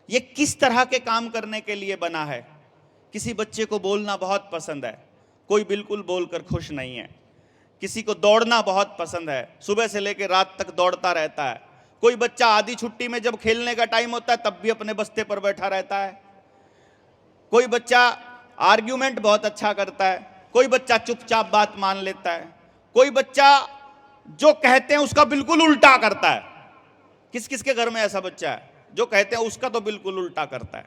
S1: ये किस तरह के काम करने के लिए बना है। किसी बच्चे को बोलना बहुत पसंद है, कोई बिल्कुल बोलकर खुश नहीं है। किसी को दौड़ना बहुत पसंद है, सुबह से लेकर रात तक दौड़ता रहता है। कोई बच्चा आधी छुट्टी में जब खेलने का टाइम होता है तब भी अपने बस्ते पर बैठा रहता है। कोई बच्चा आर्ग्यूमेंट बहुत अच्छा करता है, कोई बच्चा चुपचाप बात मान लेता है, कोई बच्चा जो कहते हैं उसका बिल्कुल उल्टा करता है। किस किस के घर में ऐसा बच्चा है जो कहते हैं उसका तो बिल्कुल उल्टा करता है?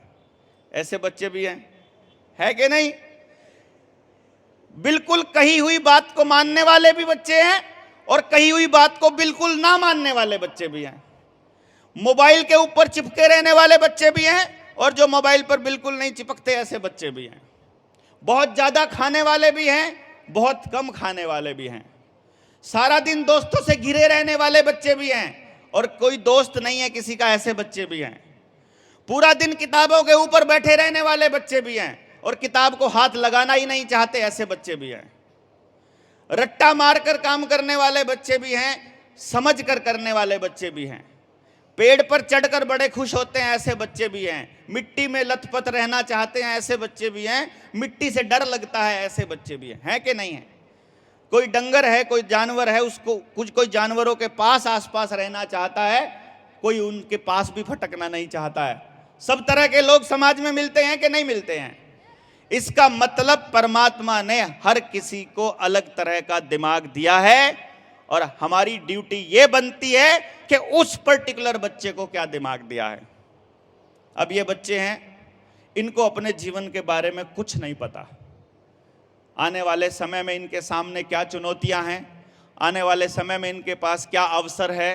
S1: ऐसे बच्चे भी हैं, है कि नहीं? बिल्कुल कही हुई बात को मानने वाले भी बच्चे हैं और कही हुई बात को बिल्कुल ना मानने वाले बच्चे भी हैं। मोबाइल के ऊपर चिपके रहने वाले बच्चे भी हैं और जो मोबाइल पर बिल्कुल नहीं चिपकते ऐसे बच्चे भी हैं। बहुत ज्यादा खाने वाले भी हैं, बहुत कम खाने वाले भी हैं। सारा दिन दोस्तों से घिरे रहने वाले बच्चे भी हैं और कोई दोस्त नहीं है किसी का, ऐसे बच्चे भी हैं। पूरा दिन किताबों के ऊपर बैठे रहने वाले बच्चे भी हैं और किताब को हाथ लगाना ही नहीं चाहते, ऐसे बच्चे भी हैं। रट्टा मारकर काम करने वाले बच्चे भी हैं, समझ कर करने वाले बच्चे भी हैं। पेड़ पर चढ़कर बड़े खुश होते हैं, ऐसे बच्चे भी हैं। मिट्टी में लथपथ रहना चाहते हैं, ऐसे बच्चे भी हैं। मिट्टी से डर लगता है, ऐसे बच्चे भी हैं कि नहीं है? कोई डंगर है, कोई जानवर है, उसको कोई जानवरों के पास आसपास रहना चाहता है, कोई उनके पास भी फटकना नहीं चाहता है। सब तरह के लोग समाज में मिलते हैं कि नहीं मिलते हैं? इसका मतलब परमात्मा ने हर किसी को अलग तरह का दिमाग दिया है और हमारी ड्यूटी यह बनती है कि उस पर्टिकुलर बच्चे को क्या दिमाग दिया है। अब ये बच्चे हैं, इनको अपने जीवन के बारे में कुछ नहीं पता। आने वाले समय में इनके सामने क्या चुनौतियां हैं, आने वाले समय में इनके पास क्या अवसर है,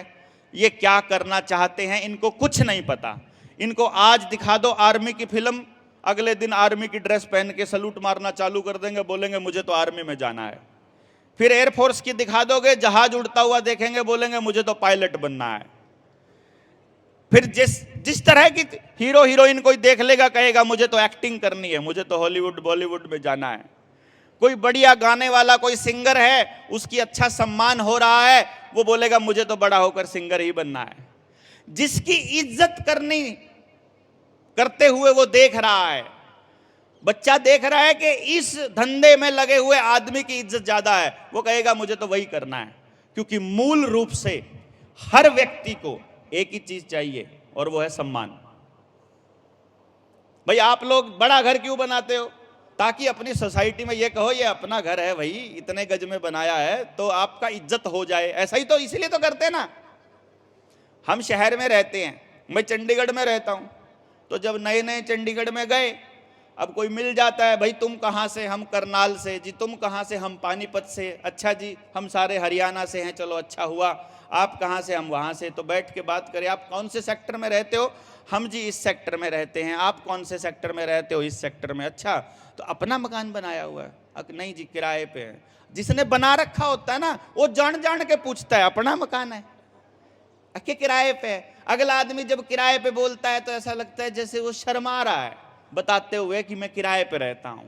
S1: ये क्या करना चाहते हैं, इनको कुछ नहीं पता। इनको आज दिखा दो आर्मी की फिल्म, अगले दिन आर्मी की ड्रेस पहन के सलूट मारना चालू कर देंगे, बोलेंगे मुझे तो आर्मी में जाना है। फिर एयरफोर्स की दिखा दोगे, जहाज उड़ता हुआ देखेंगे, बोलेंगे मुझे तो पायलट बनना है। फिर जिस तरह की हीरो हीरोइन कोई देख लेगा, कहेगा मुझे तो एक्टिंग करनी है, मुझे तो हॉलीवुड बॉलीवुड में जाना है। कोई बढ़िया गाने वाला कोई सिंगर है, उसकी अच्छा सम्मान हो रहा है, वो बोलेगा मुझे तो बड़ा होकर सिंगर ही बनना है। जिसकी इज्जत करते हुए वो देख रहा है, बच्चा देख रहा है कि इस धंधे में लगे हुए आदमी की इज्जत ज्यादा है, वो कहेगा मुझे तो वही करना है। क्योंकि मूल रूप से हर व्यक्ति को एक ही चीज चाहिए और वो है सम्मान। भाई आप लोग बड़ा घर क्यों बनाते हो? ताकि अपनी सोसाइटी में ये कहो ये अपना घर है भाई, इतने गज में बनाया है तो आपका इज्जत हो जाए। ऐसा ही तो इसीलिए तो करते हैं ना। हम शहर में रहते हैं, मैं चंडीगढ़ में रहता हूं, तो जब नए नए चंडीगढ़ में गए, अब कोई मिल जाता है, भाई तुम कहाँ से? हम करनाल से। जी तुम कहाँ से? हम पानीपत से। अच्छा जी हम सारे हरियाणा से हैं, चलो अच्छा हुआ। आप कहाँ से? हम वहाँ से। तो बैठ के बात करें, आप कौन से सेक्टर में रहते हो? हम जी इस सेक्टर में रहते हैं। आप कौन से सेक्टर में रहते हो? इस सेक्टर में। अच्छा तो अपना मकान बनाया हुआ है? नहीं जी किराए पे है। जिसने बना रखा होता है ना, वो जान जान के पूछता है अपना मकान है कि किराए पे है। अगला आदमी जब किराए पे बोलता है तो ऐसा लगता है जैसे वो शर्मा रहा है बताते हुए कि मैं किराए पे रहता हूं।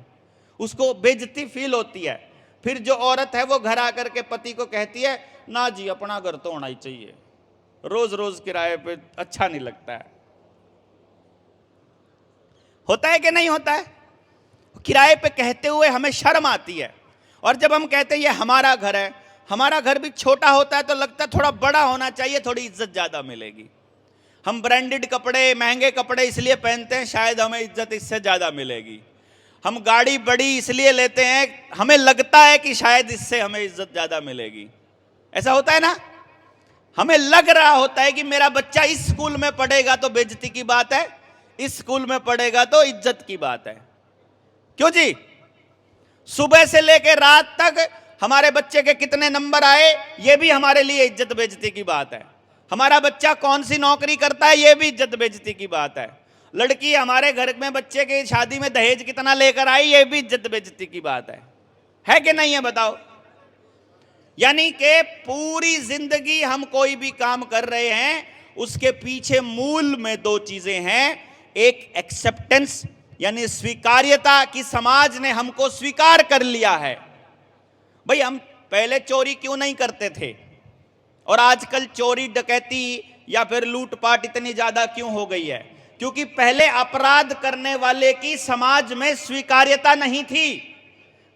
S1: उसको बेइज्जती फील होती है। फिर जो औरत है वो घर आकर के पति को कहती है, ना जी अपना घर तो होना ही चाहिए, रोज रोज किराए पे अच्छा नहीं लगता है। होता है कि नहीं होता है? किराए पे कहते हुए हमें शर्म आती है। और जब हम कहते हैं ये हमारा घर है, हमारा घर भी छोटा होता है तो लगता है थोड़ा बड़ा होना चाहिए, थोड़ी इज्जत ज्यादा मिलेगी। हम ब्रांडेड कपड़े, महंगे कपड़े इसलिए पहनते हैं, शायद हमें इज्जत इससे ज्यादा मिलेगी। हम गाड़ी बड़ी इसलिए लेते हैं, हमें लगता है कि शायद इससे हमें इज्जत ज्यादा मिलेगी। ऐसा होता है ना? हमें लग रहा होता है कि मेरा बच्चा इस स्कूल में पढ़ेगा तो बेइज्जती की बात है, इस स्कूल में पढ़ेगा तो इज्जत की बात है। क्यों जी? सुबह से लेकर रात तक हमारे बच्चे के कितने नंबर आए, यह भी हमारे लिए इज्जत बेइज्जती की बात है। हमारा बच्चा कौन सी नौकरी करता है, यह भी इज्जत बेइज्जती की बात है। लड़की हमारे घर में बच्चे की शादी में दहेज कितना लेकर आई, यह भी इज्जत बेइज्जती की बात है कि नहीं है? बताओ। यानी कि पूरी जिंदगी हम कोई भी काम कर रहे हैं, उसके पीछे मूल में दो चीजें हैं। एक एक्सेप्टेंस यानी स्वीकार्यता कि समाज ने हमको स्वीकार कर लिया है। भाई हम पहले चोरी क्यों नहीं करते थे और आजकल चोरी डकैती या फिर लूटपाट इतनी ज्यादा क्यों हो गई है? क्योंकि पहले अपराध करने वाले की समाज में स्वीकार्यता नहीं थी।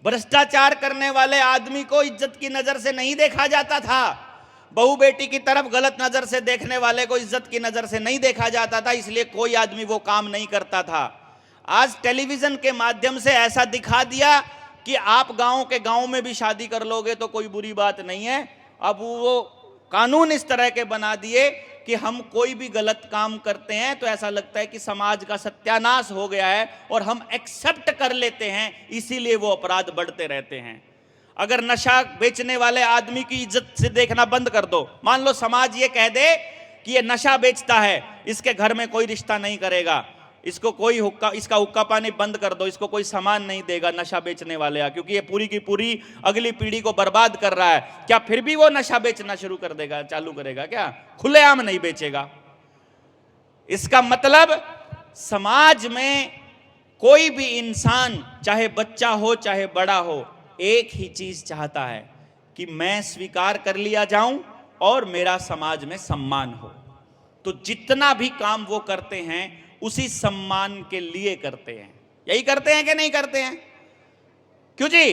S1: भ्रष्टाचार करने वाले आदमी को इज्जत की नजर से नहीं देखा जाता था। बहू बेटी की तरफ गलत नजर से देखने वाले को इज्जत की नजर से नहीं देखा जाता था, इसलिए कोई आदमी वो काम नहीं करता था। आज टेलीविजन के माध्यम से ऐसा दिखा दिया कि आप गांव के गांव में भी शादी कर लोगे तो कोई बुरी बात नहीं है। अब वो कानून इस तरह के बना दिए कि हम कोई भी गलत काम करते हैं तो ऐसा लगता है कि समाज का सत्यानाश हो गया है और हम एक्सेप्ट कर लेते हैं, इसीलिए वो अपराध बढ़ते रहते हैं। अगर नशा बेचने वाले आदमी की इज्जत से देखना बंद कर दो, मान लो समाज ये कह दे कि ये नशा बेचता है, इसके घर में कोई रिश्ता नहीं करेगा, इसको कोई इसका हुक्का पानी बंद कर दो, इसको कोई सामान नहीं देगा नशा बेचने वाले, क्योंकि ये पूरी की पूरी अगली पीढ़ी को बर्बाद कर रहा है। क्या फिर भी वो नशा बेचना शुरू कर देगा, चालू करेगा क्या? खुलेआम नहीं बेचेगा। इसका मतलब समाज में कोई भी इंसान, चाहे बच्चा हो चाहे बड़ा हो, एक ही चीज चाहता है कि मैं स्वीकार कर लिया जाऊं और मेरा समाज में सम्मान हो। तो जितना भी काम वो करते हैं उसी सम्मान के लिए करते हैं। यही करते हैं कि नहीं करते हैं? क्यों जी,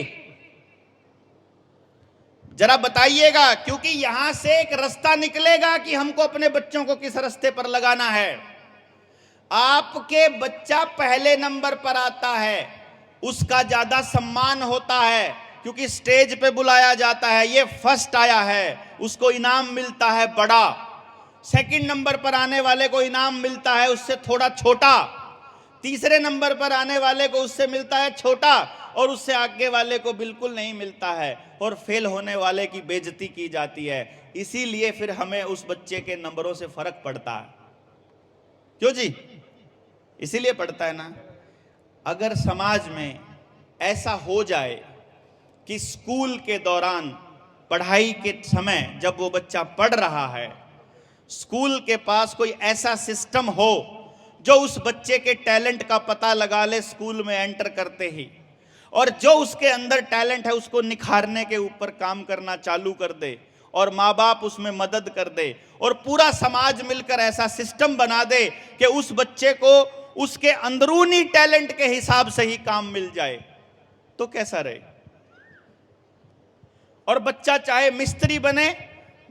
S1: जरा बताइएगा। क्योंकि यहां से एक रास्ता निकलेगा कि हमको अपने बच्चों को किस रास्ते पर लगाना है। आपके बच्चा पहले नंबर पर आता है, उसका ज्यादा सम्मान होता है, क्योंकि स्टेज पे बुलाया जाता है, ये फर्स्ट आया है, उसको इनाम मिलता है बड़ा। सेकंड नंबर पर आने वाले को इनाम मिलता है उससे थोड़ा छोटा, तीसरे नंबर पर आने वाले को उससे मिलता है छोटा, और उससे आगे वाले को बिल्कुल नहीं मिलता है, और फेल होने वाले की बेइज्जती की जाती है। इसीलिए फिर हमें उस बच्चे के नंबरों से फर्क पड़ता है। क्यों जी? इसीलिए पड़ता है ना। अगर समाज में ऐसा हो जाए कि स्कूल के दौरान, पढ़ाई के समय जब वो बच्चा पढ़ रहा है, स्कूल के पास कोई ऐसा सिस्टम हो जो उस बच्चे के टैलेंट का पता लगा ले स्कूल में एंटर करते ही, और जो उसके अंदर टैलेंट है उसको निखारने के ऊपर काम करना चालू कर दे, और माँ बाप उसमें मदद कर दे, और पूरा समाज मिलकर ऐसा सिस्टम बना दे कि उस बच्चे को उसके अंदरूनी टैलेंट के हिसाब से ही काम मिल जाए, तो कैसा रहे? और बच्चा चाहे मिस्त्री बने,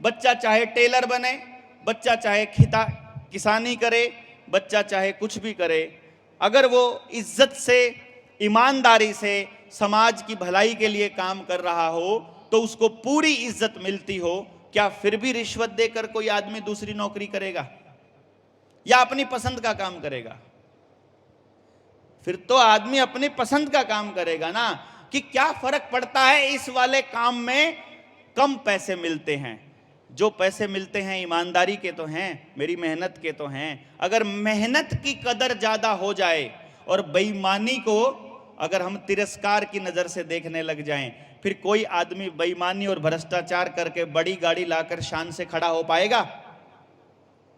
S1: बच्चा चाहे टेलर बने, बच्चा चाहे किसानी करे, बच्चा चाहे कुछ भी करे, अगर वो इज्जत से, ईमानदारी से समाज की भलाई के लिए काम कर रहा हो तो उसको पूरी इज्जत मिलती हो। क्या फिर भी रिश्वत देकर कोई आदमी दूसरी नौकरी करेगा या अपनी पसंद का काम करेगा? फिर तो आदमी अपनी पसंद का काम करेगा ना। कि क्या फर्क पड़ता है इस वाले काम में कम पैसे मिलते हैं, जो पैसे मिलते हैं ईमानदारी के तो हैं, मेरी मेहनत के तो हैं। अगर मेहनत की कदर ज्यादा हो जाए और बेईमानी को अगर हम तिरस्कार की नजर से देखने लग जाएं, फिर कोई आदमी बेईमानी और भ्रष्टाचार करके बड़ी गाड़ी लाकर शान से खड़ा हो पाएगा?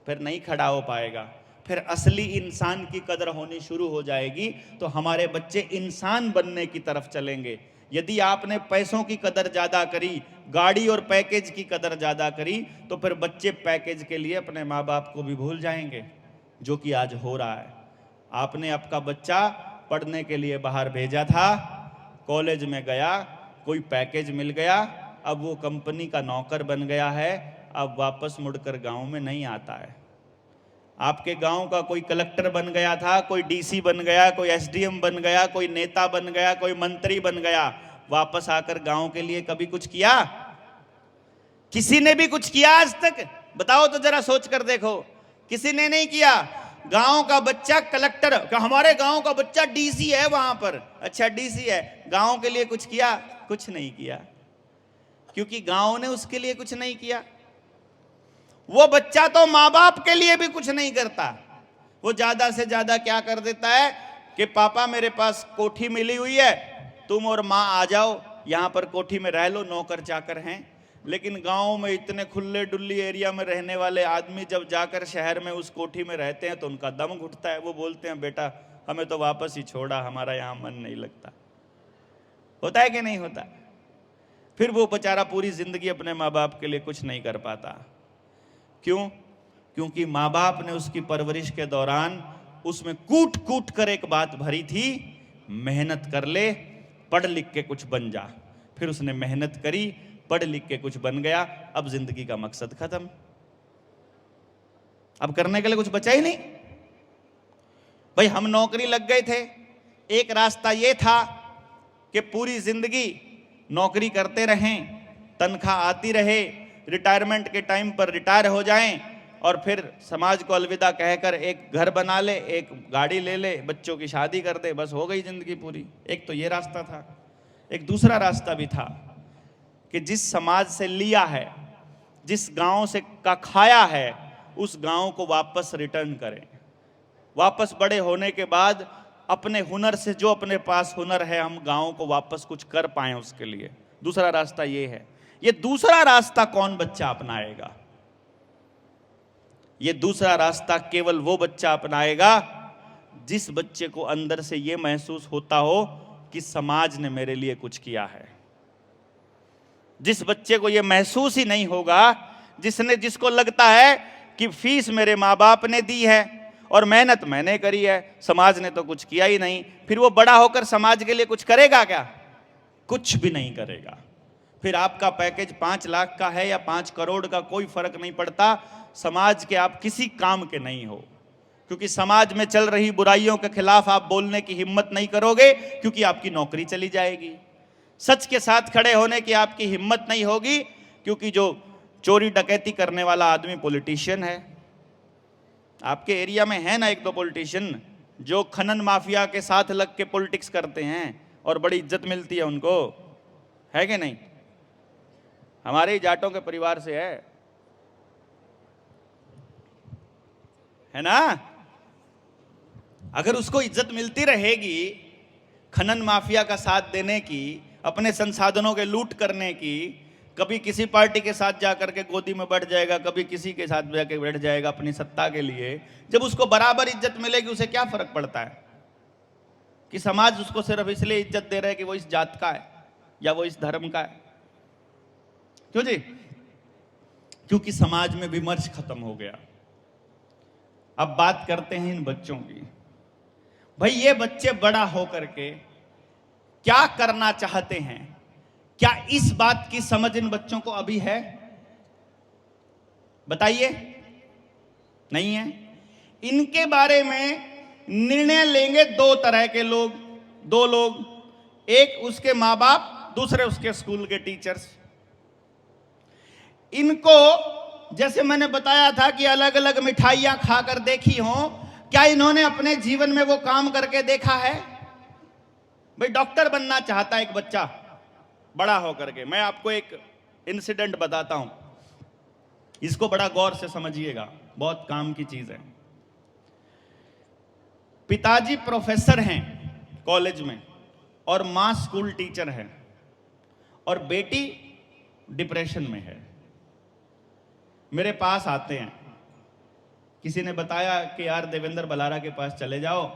S1: फिर नहीं खड़ा हो पाएगा। फिर असली इंसान की कदर होनी शुरू हो जाएगी, तो हमारे बच्चे इंसान बनने की तरफ चलेंगे। यदि आपने पैसों की कदर ज्यादा करी, गाड़ी और पैकेज की कदर ज्यादा करी, तो फिर बच्चे पैकेज के लिए अपने माँ बाप को भी भूल जाएंगे, जो कि आज हो रहा है। आपने आपका बच्चा पढ़ने के लिए बाहर भेजा था, कॉलेज में गया, कोई पैकेज मिल गया, अब वो कंपनी का नौकर बन गया है, अब वापस मुड़कर गांव में नहीं आता है। आपके गांव का कोई कलेक्टर बन गया था, कोई डीसी बन गया, कोई एसडीएम बन गया, कोई नेता बन गया, कोई मंत्री बन गया, वापस आकर गांव के लिए कभी कुछ किया? किसी ने भी कुछ किया आज तक? बताओ तो जरा सोच कर देखो। किसी ने नहीं किया। गांव का बच्चा कलेक्टर, हमारे गांव का बच्चा डीसी है वहां पर, अच्छा डीसी है, गांव के लिए कुछ किया? कुछ नहीं किया, क्योंकि गांव ने उसके लिए कुछ नहीं किया। वो बच्चा तो माँ बाप के लिए भी कुछ नहीं करता। वो ज्यादा से ज्यादा क्या कर देता है कि पापा मेरे पास कोठी मिली हुई है, तुम और माँ आ जाओ, यहाँ पर कोठी में रह लो, नौकर चाकर हैं। लेकिन गांव में इतने खुले डुल्ली एरिया में रहने वाले आदमी जब जाकर शहर में उस कोठी में रहते हैं तो उनका दम घुटता है। वो बोलते हैं बेटा हमें तो वापस ही छोड़ा, हमारा यहाँ मन नहीं लगता। होता है कि नहीं होता? फिर वो बेचारा पूरी जिंदगी अपने माँ बाप के लिए कुछ नहीं कर पाता। क्यों? क्योंकि माँ बाप ने उसकी परवरिश के दौरान उसमें कूट कूट कर एक बात भरी थी, मेहनत कर ले, पढ़ लिख के कुछ बन जा। फिर उसने मेहनत करी, पढ़ लिख के कुछ बन गया, अब जिंदगी का मकसद खत्म, अब करने के लिए कुछ बचा ही नहीं। भाई हम नौकरी लग गए थे, एक रास्ता ये था कि पूरी जिंदगी नौकरी करते रहें, तनख्वाह आती रहे, रिटायरमेंट के टाइम पर रिटायर हो जाएं और फिर समाज को अलविदा कहकर एक घर बना ले, एक गाड़ी ले ले, बच्चों की शादी कर दे, बस हो गई जिंदगी पूरी। एक तो ये रास्ता था। एक दूसरा रास्ता भी था कि जिस समाज से लिया है, जिस गांव से का खाया है, उस गांव को वापस रिटर्न करें। वापस बड़े होने के बाद अपने हुनर से, जो अपने पास हुनर है, हम गांव को वापस कुछ कर पाएं उसके लिए। दूसरा रास्ता ये है। ये दूसरा रास्ता कौन बच्चा अपनाएगा? ये दूसरा रास्ता केवल वो बच्चा अपनाएगा जिस बच्चे को अंदर से ये महसूस होता हो कि समाज ने मेरे लिए कुछ किया है। जिस बच्चे को ये महसूस ही नहीं होगा, जिसको लगता है कि फीस मेरे माँ बाप ने दी है और मेहनत मैंने करी है, समाज ने तो कुछ किया ही नहीं, फिर वो बड़ा होकर समाज के लिए कुछ करेगा क्या? कुछ भी नहीं करेगा। फिर आपका पैकेज 5 लाख का है या 5 करोड़ का, कोई फर्क नहीं पड़ता। समाज के आप किसी काम के नहीं हो, क्योंकि समाज में चल रही बुराइयों के खिलाफ आप बोलने की हिम्मत नहीं करोगे, क्योंकि आपकी नौकरी चली जाएगी। सच के साथ खड़े होने की आपकी हिम्मत नहीं होगी, क्योंकि जो चोरी डकैती करने वाला आदमी पॉलिटिशियन है। आपके एरिया में है ना एक दो पॉलिटिशियन जो खनन माफिया के साथ लग के पॉलिटिक्स करते हैं और बड़ी इज्जत मिलती है उनको, है कि नहीं? हमारे ही जाटों के परिवार से है ना? अगर उसको इज्जत मिलती रहेगी खनन माफिया का साथ देने की, अपने संसाधनों के लूट करने की, कभी किसी पार्टी के साथ जाकर के गोदी में बैठ जाएगा, कभी किसी के साथ जाकर बैठ जाएगा अपनी सत्ता के लिए, जब उसको बराबर इज्जत मिलेगी उसे क्या फर्क पड़ता है कि समाज उसको सिर्फ इसलिए इज्जत दे रहा है कि वो इस जात का है या वो इस धर्म का है? क्यों जी? क्योंकि समाज में विमर्श खत्म हो गया। अब बात करते हैं इन बच्चों की। भाई ये बच्चे बड़ा होकर के क्या करना चाहते हैं? क्या इस बात की समझ इन बच्चों को अभी है? बताइए। नहीं है। इनके बारे में निर्णय लेंगे दो तरह के लोग, दो लोग, एक उसके माँ बाप, दूसरे उसके स्कूल के टीचर्स। इनको जैसे मैंने बताया था कि अलग अलग मिठाइयां खाकर देखी हो, क्या इन्होंने अपने जीवन में वो काम करके देखा है? भाई डॉक्टर बनना चाहता है एक बच्चा बड़ा होकर के। मैं आपको एक इंसिडेंट बताता हूं, इसको बड़ा गौर से समझिएगा, बहुत काम की चीज है। पिताजी प्रोफेसर हैं कॉलेज में और मां स्कूल टीचर है और बेटी डिप्रेशन में है। मेरे पास आते हैं, किसी ने बताया कि यार देवेंद्र बलारा के पास चले जाओ,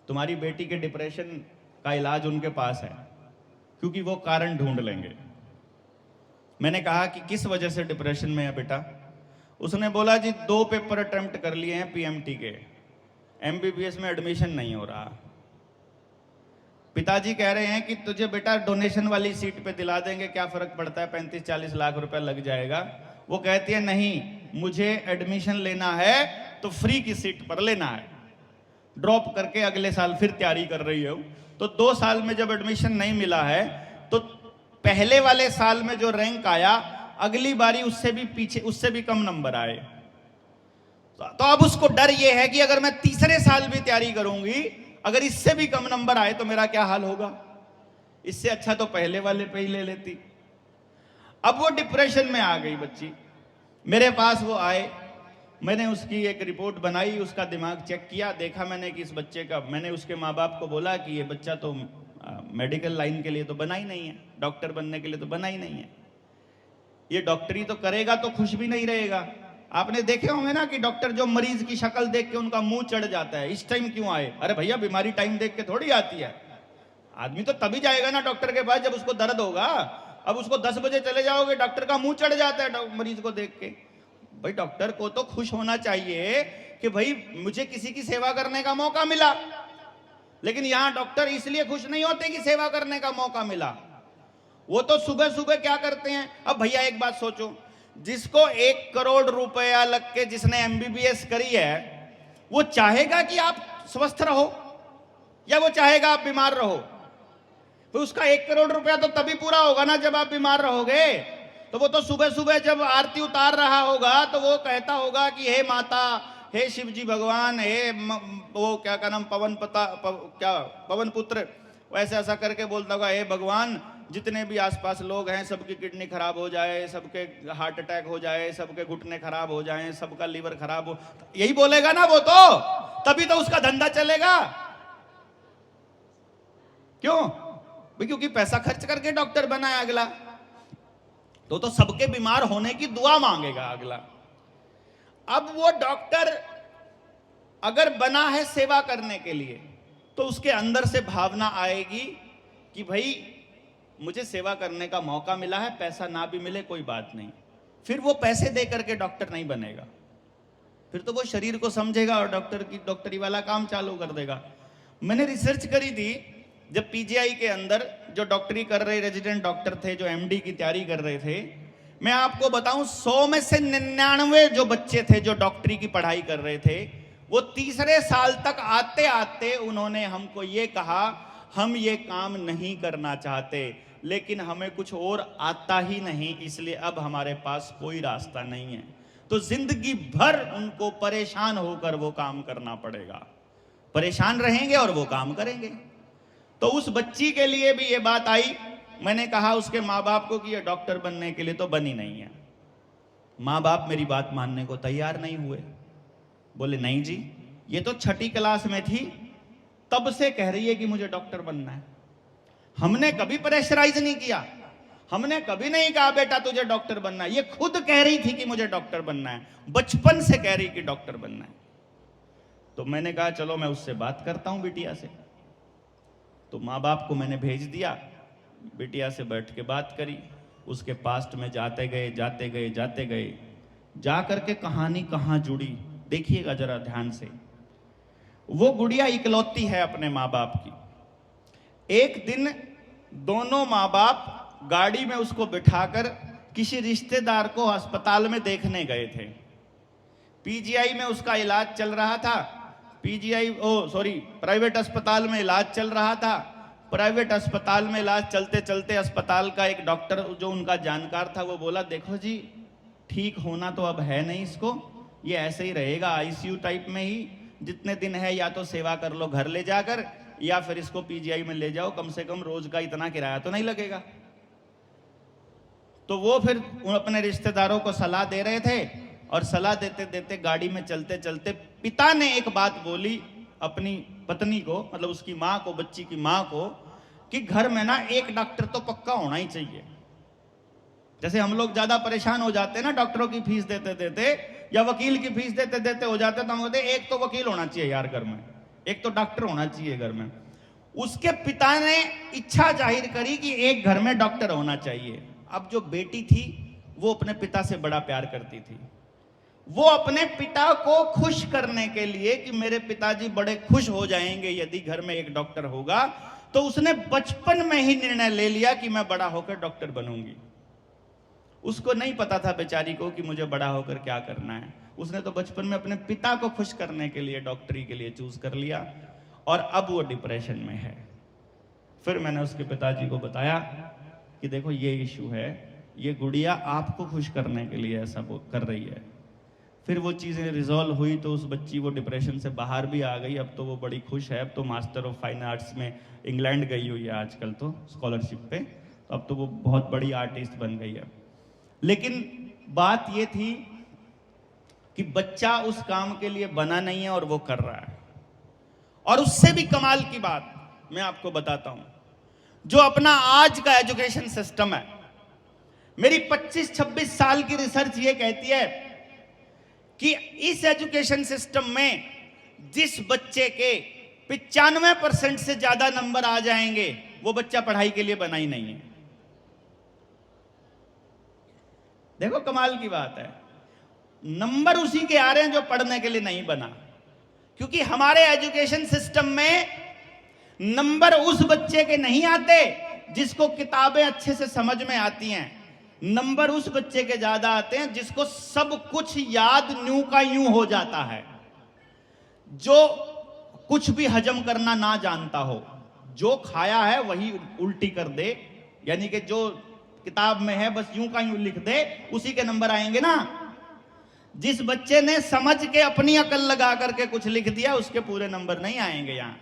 S1: तुम्हारी बेटी के डिप्रेशन का इलाज उनके पास है, क्योंकि वो कारण ढूंढ लेंगे। मैंने कहा कि किस वजह से डिप्रेशन में है बेटा? उसने बोला जी 2 पेपर अटेम्प्ट कर लिए हैं पीएमटी के, एमबीबीएस में एडमिशन नहीं हो रहा। पिताजी कह रहे हैं कि तुझे बेटा डोनेशन वाली सीट पे दिला देंगे, क्या फर्क पड़ता है, 35-40 लाख रुपया लग जाएगा। वो कहती है नहीं, मुझे एडमिशन लेना है तो फ्री की सीट पर लेना है। ड्रॉप करके अगले साल फिर तैयारी कर रही है। तो 2 साल में जब एडमिशन नहीं मिला है तो पहले वाले साल में जो रैंक आया, अगली बारी उससे भी पीछे, उससे भी कम नंबर आए। तो अब उसको डर यह है कि अगर मैं तीसरे साल भी तैयारी करूंगी, अगर इससे भी कम नंबर आए तो मेरा क्या हाल होगा? इससे अच्छा तो पहले वाले पे ही ले लेती। अब वो डिप्रेशन में आ गई बच्ची। मेरे पास वो आए, मैंने उसकी एक रिपोर्ट बनाई, उसका दिमाग चेक किया, देखा मैंने कि इस बच्चे का, मैंने उसके माँ बाप को बोला कि ये बच्चा तो मेडिकल लाइन के लिए तो बना ही नहीं है, डॉक्टर बनने के लिए तो बना ही नहीं है। ये डॉक्टरी तो करेगा तो खुश भी नहीं रहेगा। आपने देखे होंगे ना कि डॉक्टर जो मरीज की शक्ल देख के उनका मुंह चढ़ जाता है, इस टाइम क्यों आए? अरे भैया बीमारी टाइम देख के थोड़ी आती है। आदमी तो तभी जाएगा ना डॉक्टर के पास जब उसको दर्द होगा। अब उसको 10 बजे चले जाओगे, डॉक्टर का मुंह चढ़ जाता है मरीज को देख के। भाई डॉक्टर को तो खुश होना चाहिए कि भाई मुझे किसी की सेवा करने का मौका मिला। लेकिन यहां डॉक्टर इसलिए खुश नहीं होते कि सेवा करने का मौका मिला, वो तो सुबह सुबह क्या करते हैं। अब भैया एक बात सोचो, जिसको 1 करोड़ रुपया लग के जिसने एमबीबीएस करी है, वो चाहेगा कि आप स्वस्थ रहो या वो चाहेगा आप बीमार रहो? तो उसका 1 करोड़ रुपया तो तभी पूरा होगा ना जब आप बीमार रहोगे। तो वो तो सुबह सुबह जब आरती उतार रहा होगा तो वो कहता होगा कि हे माता, हे शिव जी भगवान, हे वो क्या नाम, पवन पुत्र, वैसे ऐसा करके बोलता होगा, हे भगवान जितने भी आसपास लोग हैं सबकी किडनी खराब हो जाए, सबके हार्ट अटैक हो जाए, सबके घुटने खराब हो जाए, सबका लीवर खराब हो, यही बोलेगा ना वो तो, तभी तो उसका धंधा चलेगा। क्यों? क्योंकि पैसा खर्च करके डॉक्टर बना है अगला, तो सबके बीमार होने की दुआ मांगेगा अगला। अब वो डॉक्टर अगर बना है सेवा करने के लिए, तो उसके अंदर से भावना आएगी कि भाई मुझे सेवा करने का मौका मिला है, पैसा ना भी मिले कोई बात नहीं। फिर वो पैसे दे करके डॉक्टर नहीं बनेगा, फिर तो वो शरीर को समझेगा और डॉक्टरी वाला काम चालू कर देगा। मैंने रिसर्च करी थी, जब पीजीआई के अंदर जो डॉक्टरी कर रहे रेजिडेंट डॉक्टर थे, जो एमडी की तैयारी कर रहे थे, मैं आपको बताऊं 100 में से 99 जो बच्चे थे जो डॉक्टरी की पढ़ाई कर रहे थे, वो तीसरे साल तक आते आते उन्होंने हमको ये कहा, हम ये काम नहीं करना चाहते, लेकिन हमें कुछ और आता ही नहीं, इसलिए अब हमारे पास कोई रास्ता नहीं है। तो जिंदगी भर उनको परेशान होकर वो काम करना पड़ेगा, परेशान रहेंगे और वो काम करेंगे। तो उस बच्ची के लिए भी ये बात आई। मैंने कहा उसके माँ बाप को कि ये डॉक्टर बनने के लिए तो बनी नहीं है। माँ बाप मेरी बात मानने को तैयार नहीं हुए, बोले नहीं जी, ये तो 6ठी क्लास में थी तब से कह रही है कि मुझे डॉक्टर बनना है। हमने कभी प्रेशराइज नहीं किया, हमने कभी नहीं कहा बेटा तुझे डॉक्टर बनना है, ये खुद कह रही थी कि मुझे डॉक्टर बनना है, बचपन से कह रही कि डॉक्टर बनना है। तो मैंने कहा चलो मैं उससे बात करता हूं बिटिया से। तो माँ बाप को मैंने भेज दिया, बिटिया से बैठ के बात करी, उसके पास्ट में जाते गए, जा करके कहानी कहां जुड़ी देखिएगा जरा ध्यान से। वो गुड़िया इकलौती है अपने माँ बाप की। एक दिन दोनों माँ बाप गाड़ी में उसको बिठाकर किसी रिश्तेदार को अस्पताल में देखने गए थे। पीजीआई में उसका इलाज चल रहा था, प्राइवेट अस्पताल में इलाज चल रहा था। प्राइवेट अस्पताल में इलाज चलते चलते अस्पताल का एक डॉक्टर जो उनका जानकार था, वो बोला देखो जी ठीक होना तो अब है नहीं इसको, ये ऐसे ही रहेगा आईसीयू टाइप में ही, जितने दिन है या तो सेवा कर लो घर ले जाकर, या फिर इसको पीजीआई में ले जाओ, कम से कम रोज का इतना किराया तो नहीं लगेगा। तो वो फिर अपने रिश्तेदारों को सलाह दे रहे थे, और सलाह देते देते गाड़ी में चलते चलते पिता ने एक बात बोली अपनी पत्नी को, मतलब उसकी माँ को, बच्ची की माँ को, कि घर में ना एक डॉक्टर तो पक्का होना ही चाहिए। जैसे हम लोग ज्यादा परेशान हो जाते हैं ना डॉक्टरों की फीस देते देते, या वकील की फीस देते देते हो जाते, तो हम कहते एक तो वकील होना चाहिए यार घर में, एक तो डॉक्टर होना चाहिए घर में। उसके पिता ने इच्छा जाहिर करी कि एक घर में डॉक्टर होना चाहिए। अब जो बेटी थी वो अपने पिता से बड़ा प्यार करती थी, वो अपने पिता को खुश करने के लिए कि मेरे पिताजी बड़े खुश हो जाएंगे यदि घर में एक डॉक्टर होगा, तो उसने बचपन में ही निर्णय ले लिया कि मैं बड़ा होकर डॉक्टर बनूंगी। उसको नहीं पता था बेचारी को कि मुझे बड़ा होकर क्या करना है, उसने तो बचपन में अपने पिता को खुश करने के लिए डॉक्टरी के लिए चूज कर लिया, और अब वो डिप्रेशन में है। फिर मैंने उसके पिताजी को बताया कि देखो ये इशू है, ये गुड़िया आपको खुश करने के लिए ऐसा कर रही है। फिर वो चीज़ें रिजॉल्व हुई तो उस बच्ची वो डिप्रेशन से बाहर भी आ गई, अब तो वो बड़ी खुश है, अब तो मास्टर ऑफ फाइन आर्ट्स में इंग्लैंड गई हुई है आजकल तो स्कॉलरशिप पे, तो अब तो वो बहुत बड़ी आर्टिस्ट बन गई है। लेकिन बात ये थी कि बच्चा उस काम के लिए बना नहीं है और वो कर रहा है। और उससे भी कमाल की बात मैं आपको बताता हूं, जो अपना आज का एजुकेशन सिस्टम है, मेरी 25-26 साल की रिसर्च ये कहती है कि इस एजुकेशन सिस्टम में जिस बच्चे के 95% से ज्यादा नंबर आ जाएंगे, वो बच्चा पढ़ाई के लिए बना ही नहीं है। देखो कमाल की बात है, नंबर उसी के आ रहे हैं जो पढ़ने के लिए नहीं बना, क्योंकि हमारे एजुकेशन सिस्टम में नंबर उस बच्चे के नहीं आते जिसको किताबें अच्छे से समझ में आती हैं, नंबर उस बच्चे के ज्यादा आते हैं जिसको सब कुछ याद न्यू का यूं हो जाता है, जो कुछ भी हजम करना ना जानता हो, जो खाया है वही उल्टी कर दे, यानी कि जो किताब में है, बस यूं का यूं लिख दे, उसी के नंबर आएंगे ना। जिस बच्चे ने समझ के अपनी अकल लगा करके कुछ लिख दिया, उसके पूरे नंबर नहीं आएंगे यहां।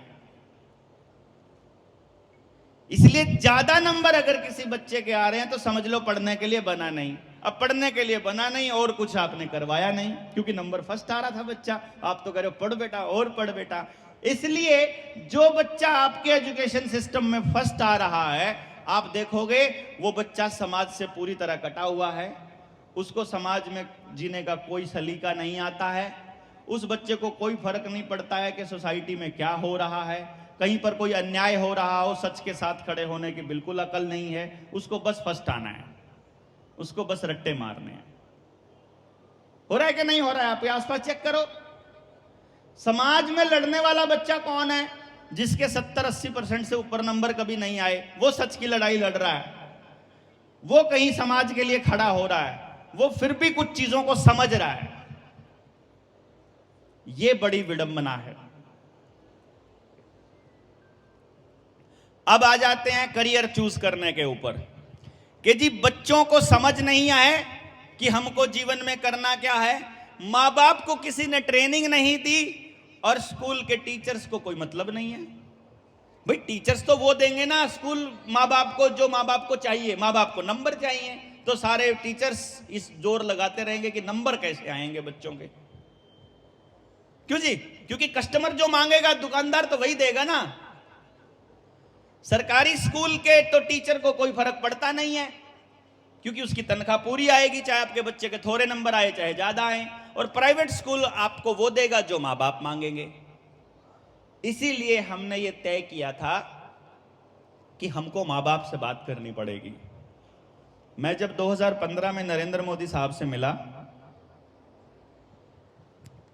S1: इसलिए ज्यादा नंबर अगर किसी बच्चे के आ रहे हैं तो समझ लो पढ़ने के लिए बना नहीं। अब पढ़ने के लिए बना नहीं और कुछ आपने करवाया नहीं, क्योंकि नंबर फर्स्ट आ रहा था बच्चा, आप तो कह रहे हो पढ़ बेटा और पढ़ बेटा। इसलिए जो बच्चा आपके एजुकेशन सिस्टम में फर्स्ट आ रहा है, आप देखोगे वो बच्चा समाज से पूरी तरह कटा हुआ है, उसको समाज में जीने का कोई सलीका नहीं आता है, उस बच्चे को कोई फर्क नहीं पड़ता है कि सोसाइटी में क्या हो रहा है, कहीं पर कोई अन्याय हो रहा हो, सच के साथ खड़े होने की बिल्कुल अकल नहीं है, उसको बस फर्स्ट आना है, उसको बस रट्टे मारने हैं। हो रहा है कि नहीं हो रहा है? आप आसपास चेक करो। समाज में लड़ने वाला बच्चा कौन है? जिसके 70-80% से ऊपर नंबर कभी नहीं आए, वो सच की लड़ाई लड़ रहा है, वो कहीं समाज के लिए खड़ा हो रहा है, वो फिर भी कुछ चीजों को समझ रहा है। ये बड़ी विडंबना है। अब आ जाते हैं करियर चूज करने के ऊपर कि जी बच्चों को समझ नहीं आए कि हमको जीवन में करना क्या है, मां बाप को किसी ने ट्रेनिंग नहीं दी और स्कूल के टीचर्स को कोई मतलब नहीं है। भाई टीचर्स तो वो देंगे ना स्कूल मां बाप को जो मां बाप को चाहिए, मां बाप को नंबर चाहिए, तो सारे टीचर्स इस जोर लगाते रहेंगे कि नंबर कैसे आएंगे बच्चों के। क्यों जी? क्योंकि कस्टमर जो मांगेगा दुकानदार तो वही देगा ना। सरकारी स्कूल के तो टीचर को कोई फर्क पड़ता नहीं है, क्योंकि उसकी तनख्वाह पूरी आएगी, चाहे आपके बच्चे के थोड़े नंबर आए चाहे ज्यादा आए। और प्राइवेट स्कूल आपको वो देगा जो मां बाप मांगेंगे। इसीलिए हमने ये तय किया था कि हमको मां बाप से बात करनी पड़ेगी। मैं जब 2015 में नरेंद्र मोदी साहब से मिला,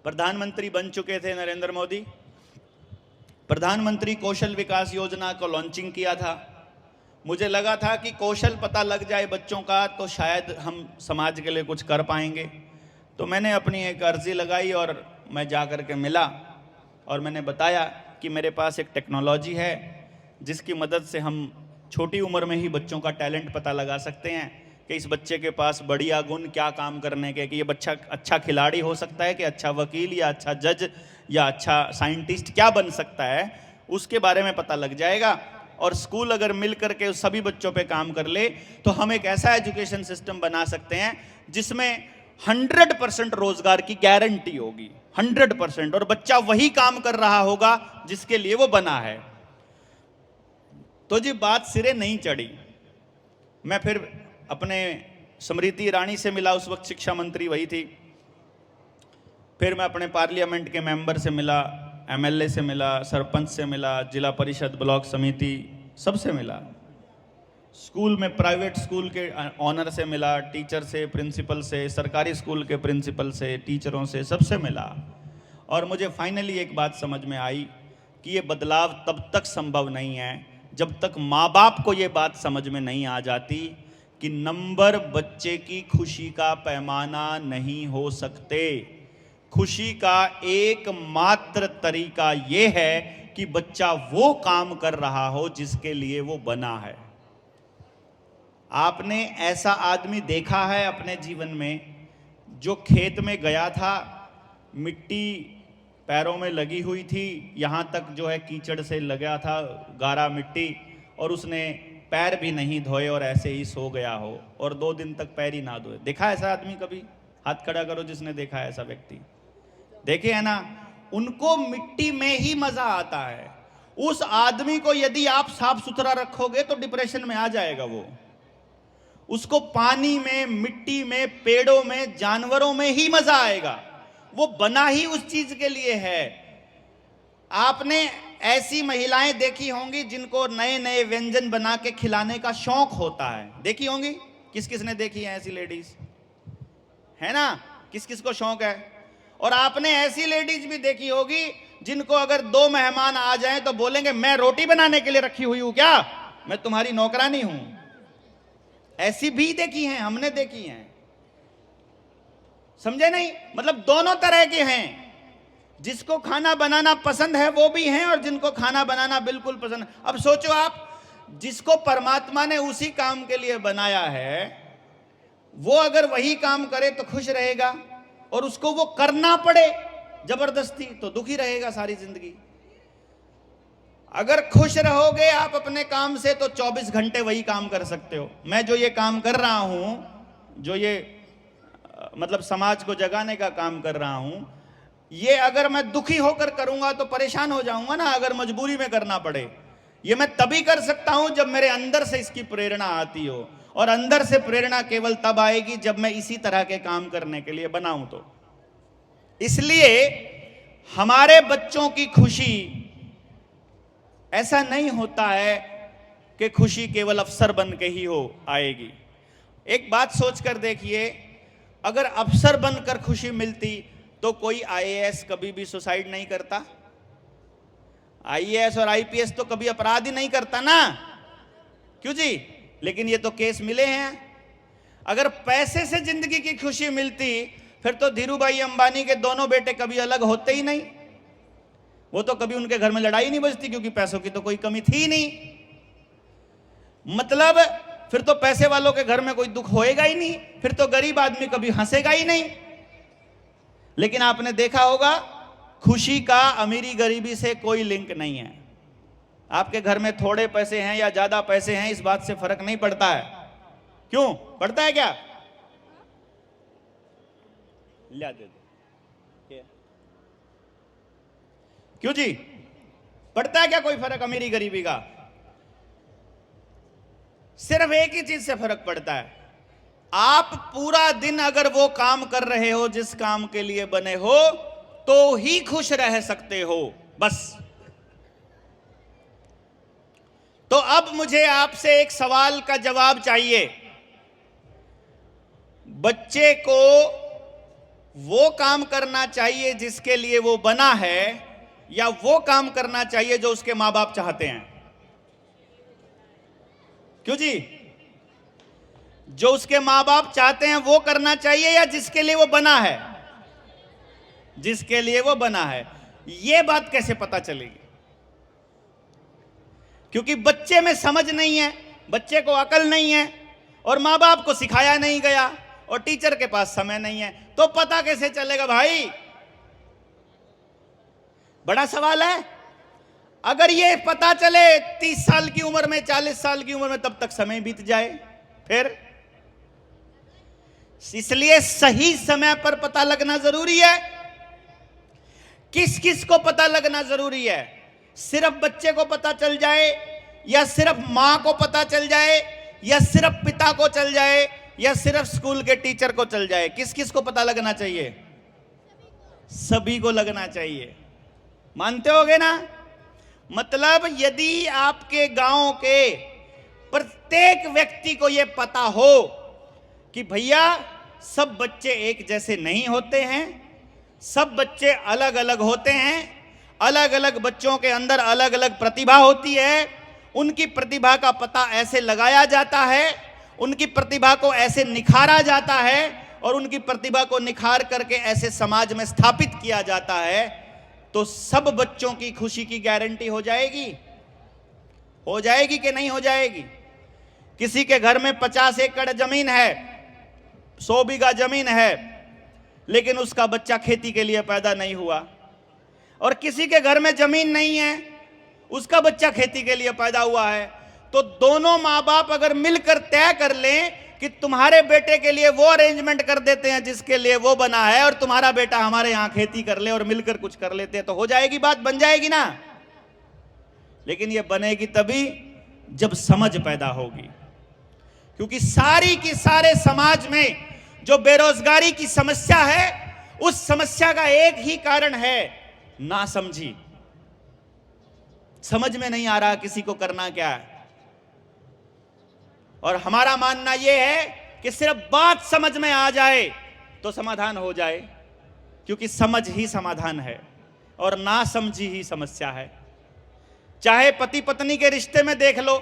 S1: प्रधानमंत्री बन चुके थे नरेंद्र मोदी, प्रधानमंत्री कौशल विकास योजना को लॉन्चिंग किया था। मुझे लगा था कि कौशल पता लग जाए बच्चों का तो शायद हम समाज के लिए कुछ कर पाएंगे। तो मैंने अपनी एक अर्जी लगाई और मैं जा कर के मिला और मैंने बताया कि मेरे पास एक टेक्नोलॉजी है जिसकी मदद से हम छोटी उम्र में ही बच्चों का टैलेंट पता लगा सकते हैं कि इस बच्चे के पास बढ़िया गुण क्या काम करने के, कि ये बच्चा अच्छा खिलाड़ी हो सकता है कि अच्छा वकील या अच्छा जज या अच्छा साइंटिस्ट क्या बन सकता है, उसके बारे में पता लग जाएगा। और स्कूल अगर मिल करके उस सभी बच्चों पे काम कर ले तो हम एक ऐसा एजुकेशन सिस्टम बना सकते हैं जिसमें 100% रोजगार की गारंटी होगी, 100%, और बच्चा वही काम कर रहा होगा जिसके लिए वो बना है। तो जी बात सिरे नहीं चढ़ी। मैं फिर अपने स्मृति ईरानी से मिला, उस वक्त शिक्षा मंत्री वही थी। फिर मैं अपने पार्लियामेंट के मेंबर से मिला, एमएलए से मिला, सरपंच से मिला, जिला परिषद, ब्लॉक समिति, सबसे मिला। स्कूल में प्राइवेट स्कूल के ऑनर से मिला, टीचर से, प्रिंसिपल से, सरकारी स्कूल के प्रिंसिपल से, टीचरों से, सबसे मिला। और मुझे फाइनली एक बात समझ में आई कि ये बदलाव तब तक संभव नहीं है जब तक माँ बाप को ये बात समझ में नहीं आ जाती कि नंबर बच्चे की खुशी का पैमाना नहीं हो सकते। खुशी का एकमात्र तरीका ये है कि बच्चा वो काम कर रहा हो जिसके लिए वो बना है। आपने ऐसा आदमी देखा है अपने जीवन में जो खेत में गया था, मिट्टी पैरों में लगी हुई थी, यहाँ तक जो है कीचड़ से लगा था, गारा मिट्टी, और उसने पैर भी नहीं धोए और ऐसे ही सो गया हो और 2 दिन तक पैर ही ना धोए? देखा ऐसा आदमी कभी? हाथ खड़ा करो जिसने देखा है ऐसा व्यक्ति। देखे है ना, उनको मिट्टी में ही मजा आता है। उस आदमी को यदि आप साफ सुथरा रखोगे तो डिप्रेशन में आ जाएगा वो। उसको पानी में, मिट्टी में, पेड़ों में, जानवरों में ही मजा आएगा। वो बना ही उस चीज के लिए है। आपने ऐसी महिलाएं देखी होंगी जिनको नए नए व्यंजन बना के खिलाने का शौक होता है, देखी होंगी? किस किस ने देखी है ऐसी लेडीज? है ना, किस किस को शौक है? और आपने ऐसी लेडीज भी देखी होगी जिनको अगर 2 मेहमान आ जाएं तो बोलेंगे मैं रोटी बनाने के लिए रखी हुई हूं क्या, मैं तुम्हारी नौकरानी हूं। ऐसी भी देखी हैं, हमने देखी हैं। समझे नहीं? मतलब दोनों तरह के हैं। जिसको खाना बनाना पसंद है वो भी हैं और जिनको खाना बनाना बिल्कुल पसंद है। अब सोचो आप, जिसको परमात्मा ने उसी काम के लिए बनाया है, वो अगर वही काम करे तो खुश रहेगा, और उसको वो करना पड़े जबरदस्ती तो दुखी रहेगा सारी जिंदगी। अगर खुश रहोगे आप अपने काम से तो 24 घंटे वही काम कर सकते हो। मैं जो ये काम कर रहा हूं, जो ये मतलब समाज को जगाने का काम कर रहा हूं, ये अगर मैं दुखी होकर करूंगा तो परेशान हो जाऊंगा ना, अगर मजबूरी में करना पड़े। ये मैं तभी कर सकता हूं जब मेरे अंदर से इसकी प्रेरणा आती हो, और अंदर से प्रेरणा केवल तब आएगी जब मैं इसी तरह के काम करने के लिए बनाऊं। तो इसलिए हमारे बच्चों की खुशी, ऐसा नहीं होता है कि खुशी केवल अफसर बन के ही हो आएगी। एक बात सोच कर देखिए, अगर अफसर बनकर खुशी मिलती तो कोई आईएएस कभी भी सुसाइड नहीं करता। आईएएस और आईपीएस तो कभी अपराध ही नहीं करता ना, क्यों जी? लेकिन ये तो केस मिले हैं। अगर पैसे से जिंदगी की खुशी मिलती फिर तो धीरू भाई अंबानी के दोनों बेटे कभी अलग होते ही नहीं। वो तो कभी उनके घर में लड़ाई नहीं बजती, क्योंकि पैसों की तो कोई कमी थी नहीं। मतलब फिर तो पैसे वालों के घर में कोई दुख होएगा ही नहीं, फिर तो गरीब आदमी कभी हंसेगा ही नहीं। लेकिन आपने देखा होगा, खुशी का अमीरी गरीबी से कोई लिंक नहीं है। आपके घर में थोड़े पैसे हैं या ज्यादा पैसे हैं, इस बात से फर्क नहीं पड़ता है। क्यों पड़ता है? क्या ला दे दो, क्यों जी? पड़ता है क्या कोई फर्क अमीरी गरीबी का? सिर्फ एक ही चीज से फर्क पड़ता है, आप पूरा दिन अगर वो काम कर रहे हो जिस काम के लिए बने हो तो ही खुश रह सकते हो, बस। तो अब मुझे आपसे एक सवाल का जवाब चाहिए। बच्चे को वो काम करना चाहिए जिसके लिए वो बना है, या वो काम करना चाहिए जो उसके मां बाप चाहते हैं? क्यों जी? जो उसके मां बाप चाहते हैं वो करना चाहिए, या जिसके लिए वो बना है? जिसके लिए वो बना है। ये बात कैसे पता चलेगी? क्योंकि बच्चे में समझ नहीं है, बच्चे को अकल नहीं है, और मां बाप को सिखाया नहीं गया, और टीचर के पास समय नहीं है, तो पता कैसे चलेगा भाई? बड़ा सवाल है। अगर ये पता चले 30 साल की उम्र में, 40 साल की उम्र में, तब तक समय बीत जाए फिर। इसलिए सही समय पर पता लगना जरूरी है। किस किस को पता लगना जरूरी है? सिर्फ बच्चे को पता चल जाए, या सिर्फ मां को पता चल जाए, या सिर्फ पिता को चल जाए, या सिर्फ स्कूल के टीचर को चल जाए? किस किस को पता लगना चाहिए? सभी को लगना चाहिए। मानते होगे ना? मतलब यदि आपके गांव के प्रत्येक व्यक्ति को यह पता हो कि भैया सब बच्चे एक जैसे नहीं होते हैं, सब बच्चे अलग अलग होते हैं, अलग अलग बच्चों के अंदर अलग अलग प्रतिभा होती है, उनकी प्रतिभा का पता ऐसे लगाया जाता है, उनकी प्रतिभा को ऐसे निखारा जाता है, और उनकी प्रतिभा को निखार करके ऐसे समाज में स्थापित किया जाता है, तो सब बच्चों की खुशी की गारंटी हो जाएगी। हो जाएगी कि नहीं हो जाएगी? किसी के घर में 50 एकड़ जमीन है, 100 बीघा जमीन है, लेकिन उसका बच्चा खेती के लिए पैदा नहीं हुआ, और किसी के घर में जमीन नहीं है, उसका बच्चा खेती के लिए पैदा हुआ है, तो दोनों माँ बाप अगर मिलकर तय कर लें कि तुम्हारे बेटे के लिए वो अरेंजमेंट कर देते हैं जिसके लिए वो बना है, और तुम्हारा बेटा हमारे यहां खेती कर ले, और मिलकर कुछ कर लेते हैं, तो हो जाएगी बात, बन जाएगी ना। लेकिन ये बनेगी तभी जब समझ पैदा होगी। क्योंकि सारी की सारे समाज में जो बेरोजगारी की समस्या है, उस समस्या का एक ही कारण है, नासमझी। समझ में नहीं आ रहा किसी को करना क्या है। और हमारा मानना यह है कि सिर्फ बात समझ में आ जाए तो समाधान हो जाए, क्योंकि समझ ही समाधान है और नासमझी ही समस्या है। चाहे पति पत्नी के रिश्ते में देख लो,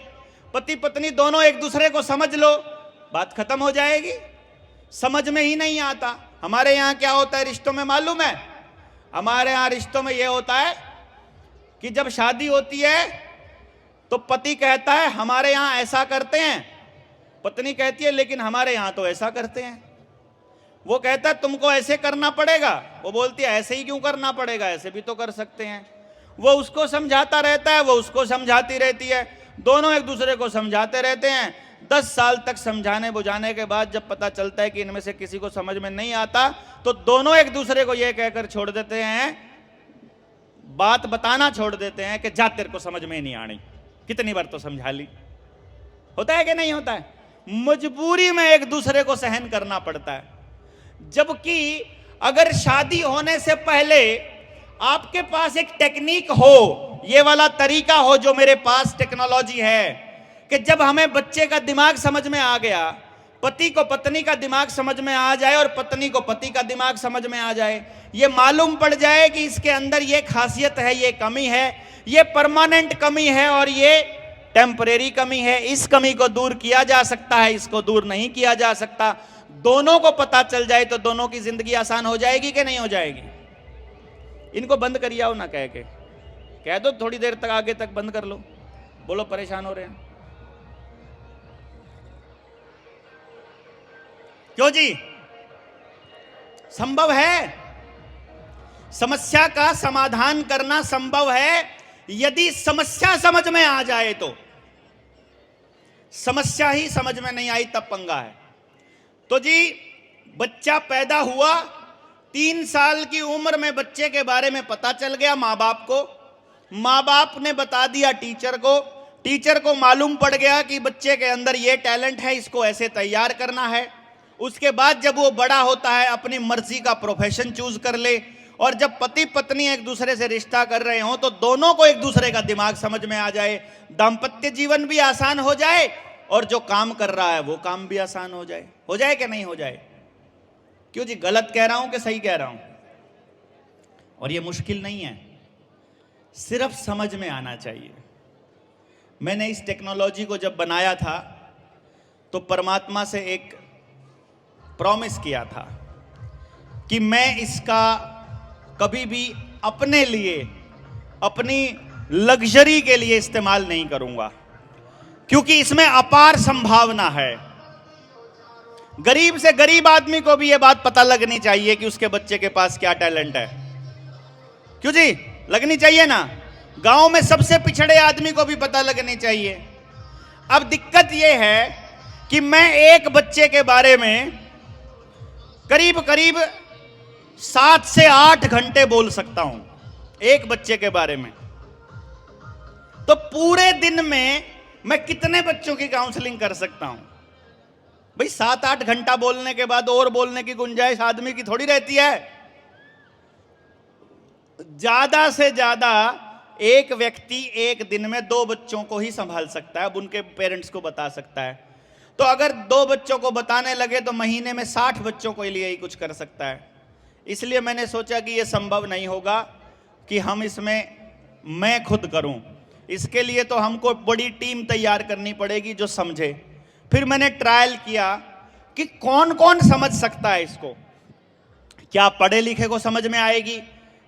S1: पति पत्नी दोनों एक दूसरे को समझ लो, बात खत्म हो जाएगी। समझ में ही नहीं आता। हमारे यहां क्या होता है रिश्तों में मालूम है? हमारे यहां रिश्तों में यह होता है कि जब शादी होती है तो पति कहता है हमारे यहां ऐसा करते हैं, पत्नी कहती है लेकिन हमारे यहां तो ऐसा करते हैं। वो कहता है तुमको ऐसे करना पड़ेगा, वो बोलती है ऐसे ही क्यों करना पड़ेगा, ऐसे भी तो कर सकते हैं। वो उसको समझाता रहता है, वो उसको समझाती रहती है, दोनों एक दूसरे को समझाते रहते हैं। 10 साल तक समझाने बुझाने के बाद जब पता चलता है कि इनमें से किसी को समझ में नहीं आता, तो दोनों एक दूसरे को यह कहकर छोड़ देते हैं, बात बताना छोड़ देते हैं कि जा तेरे को समझ में नहीं आनी, कितनी बार तो समझा ली। होता है कि नहीं होता है? मजबूरी में एक दूसरे को सहन करना पड़ता है। जबकि अगर शादी होने से पहले आपके पास एक टेक्निक हो, ये वाला तरीका हो जो मेरे पास टेक्नोलॉजी है, कि जब हमें बच्चे का दिमाग समझ में आ गया, पति को पत्नी का दिमाग समझ में आ जाए और पत्नी को पति का दिमाग समझ में आ जाए, ये मालूम पड़ जाए कि इसके अंदर ये खासियत है, ये कमी है, ये परमानेंट कमी है और ये टेम्परेरी कमी है, इस कमी को दूर किया जा सकता है, इसको दूर नहीं किया जा सकता, दोनों को पता चल जाए तो दोनों की जिंदगी आसान हो जाएगी कि नहीं हो जाएगी? इनको बंद करिए आओ ना, कह दो थोड़ी देर तक, आगे तक बंद कर लो, बोलो परेशान हो रहे हैं क्यों जी? संभव है, समस्या का समाधान करना संभव है यदि समस्या समझ में आ जाए। तो समस्या ही समझ में नहीं आई तब पंगा है। तो जी बच्चा पैदा हुआ, 3 साल की उम्र में बच्चे के बारे में पता चल गया माँ बाप को, माँ बाप ने बता दिया टीचर को, टीचर को मालूम पड़ गया कि बच्चे के अंदर ये टैलेंट है, इसको ऐसे तैयार करना है। उसके बाद जब वो बड़ा होता है अपनी मर्जी का प्रोफेशन चूज कर ले, और जब पति पत्नी एक दूसरे से रिश्ता कर रहे हो तो दोनों को एक दूसरे का दिमाग समझ में आ जाए, दाम्पत्य जीवन भी आसान हो जाए और जो काम कर रहा है वो काम भी आसान हो जाए कि नहीं हो जाए? क्यों जी, गलत कह रहा हूं कि सही कह रहा हूं? और ये मुश्किल नहीं है, सिर्फ समझ में आना चाहिए। मैंने इस टेक्नोलॉजी को जब बनाया था तो परमात्मा से एक प्रॉमिस किया था कि मैं इसका कभी भी अपने लिए, अपनी लग्जरी के लिए इस्तेमाल नहीं करूंगा, क्योंकि इसमें अपार संभावना है। गरीब से गरीब आदमी को भी यह बात पता लगनी चाहिए कि उसके बच्चे के पास क्या टैलेंट है। क्यों जी, लगनी चाहिए ना? गांव में सबसे पिछड़े आदमी को भी पता लगनी चाहिए। अब दिक्कत यह है कि मैं एक बच्चे के बारे में करीब करीब 7 से 8 घंटे बोल सकता हूं, एक बच्चे के बारे में। तो पूरे दिन में मैं कितने बच्चों की काउंसलिंग कर सकता हूं? भाई 7-8 घंटा बोलने के बाद और बोलने की गुंजाइश आदमी की थोड़ी रहती है। ज्यादा से ज्यादा एक व्यक्ति एक दिन में 2 बच्चों को ही संभाल सकता है, अब उनके पेरेंट्स को बता सकता है। तो अगर 2 बच्चों को बताने लगे तो महीने में 60 बच्चों के लिए ही कुछ कर सकता है। इसलिए मैंने सोचा कि यह संभव नहीं होगा कि हम इसमें मैं खुद करूं, इसके लिए तो हमको बड़ी टीम तैयार करनी पड़ेगी जो समझे। फिर मैंने ट्रायल किया कि कौन कौन समझ सकता है इसको, क्या पढ़े लिखे को समझ में आएगी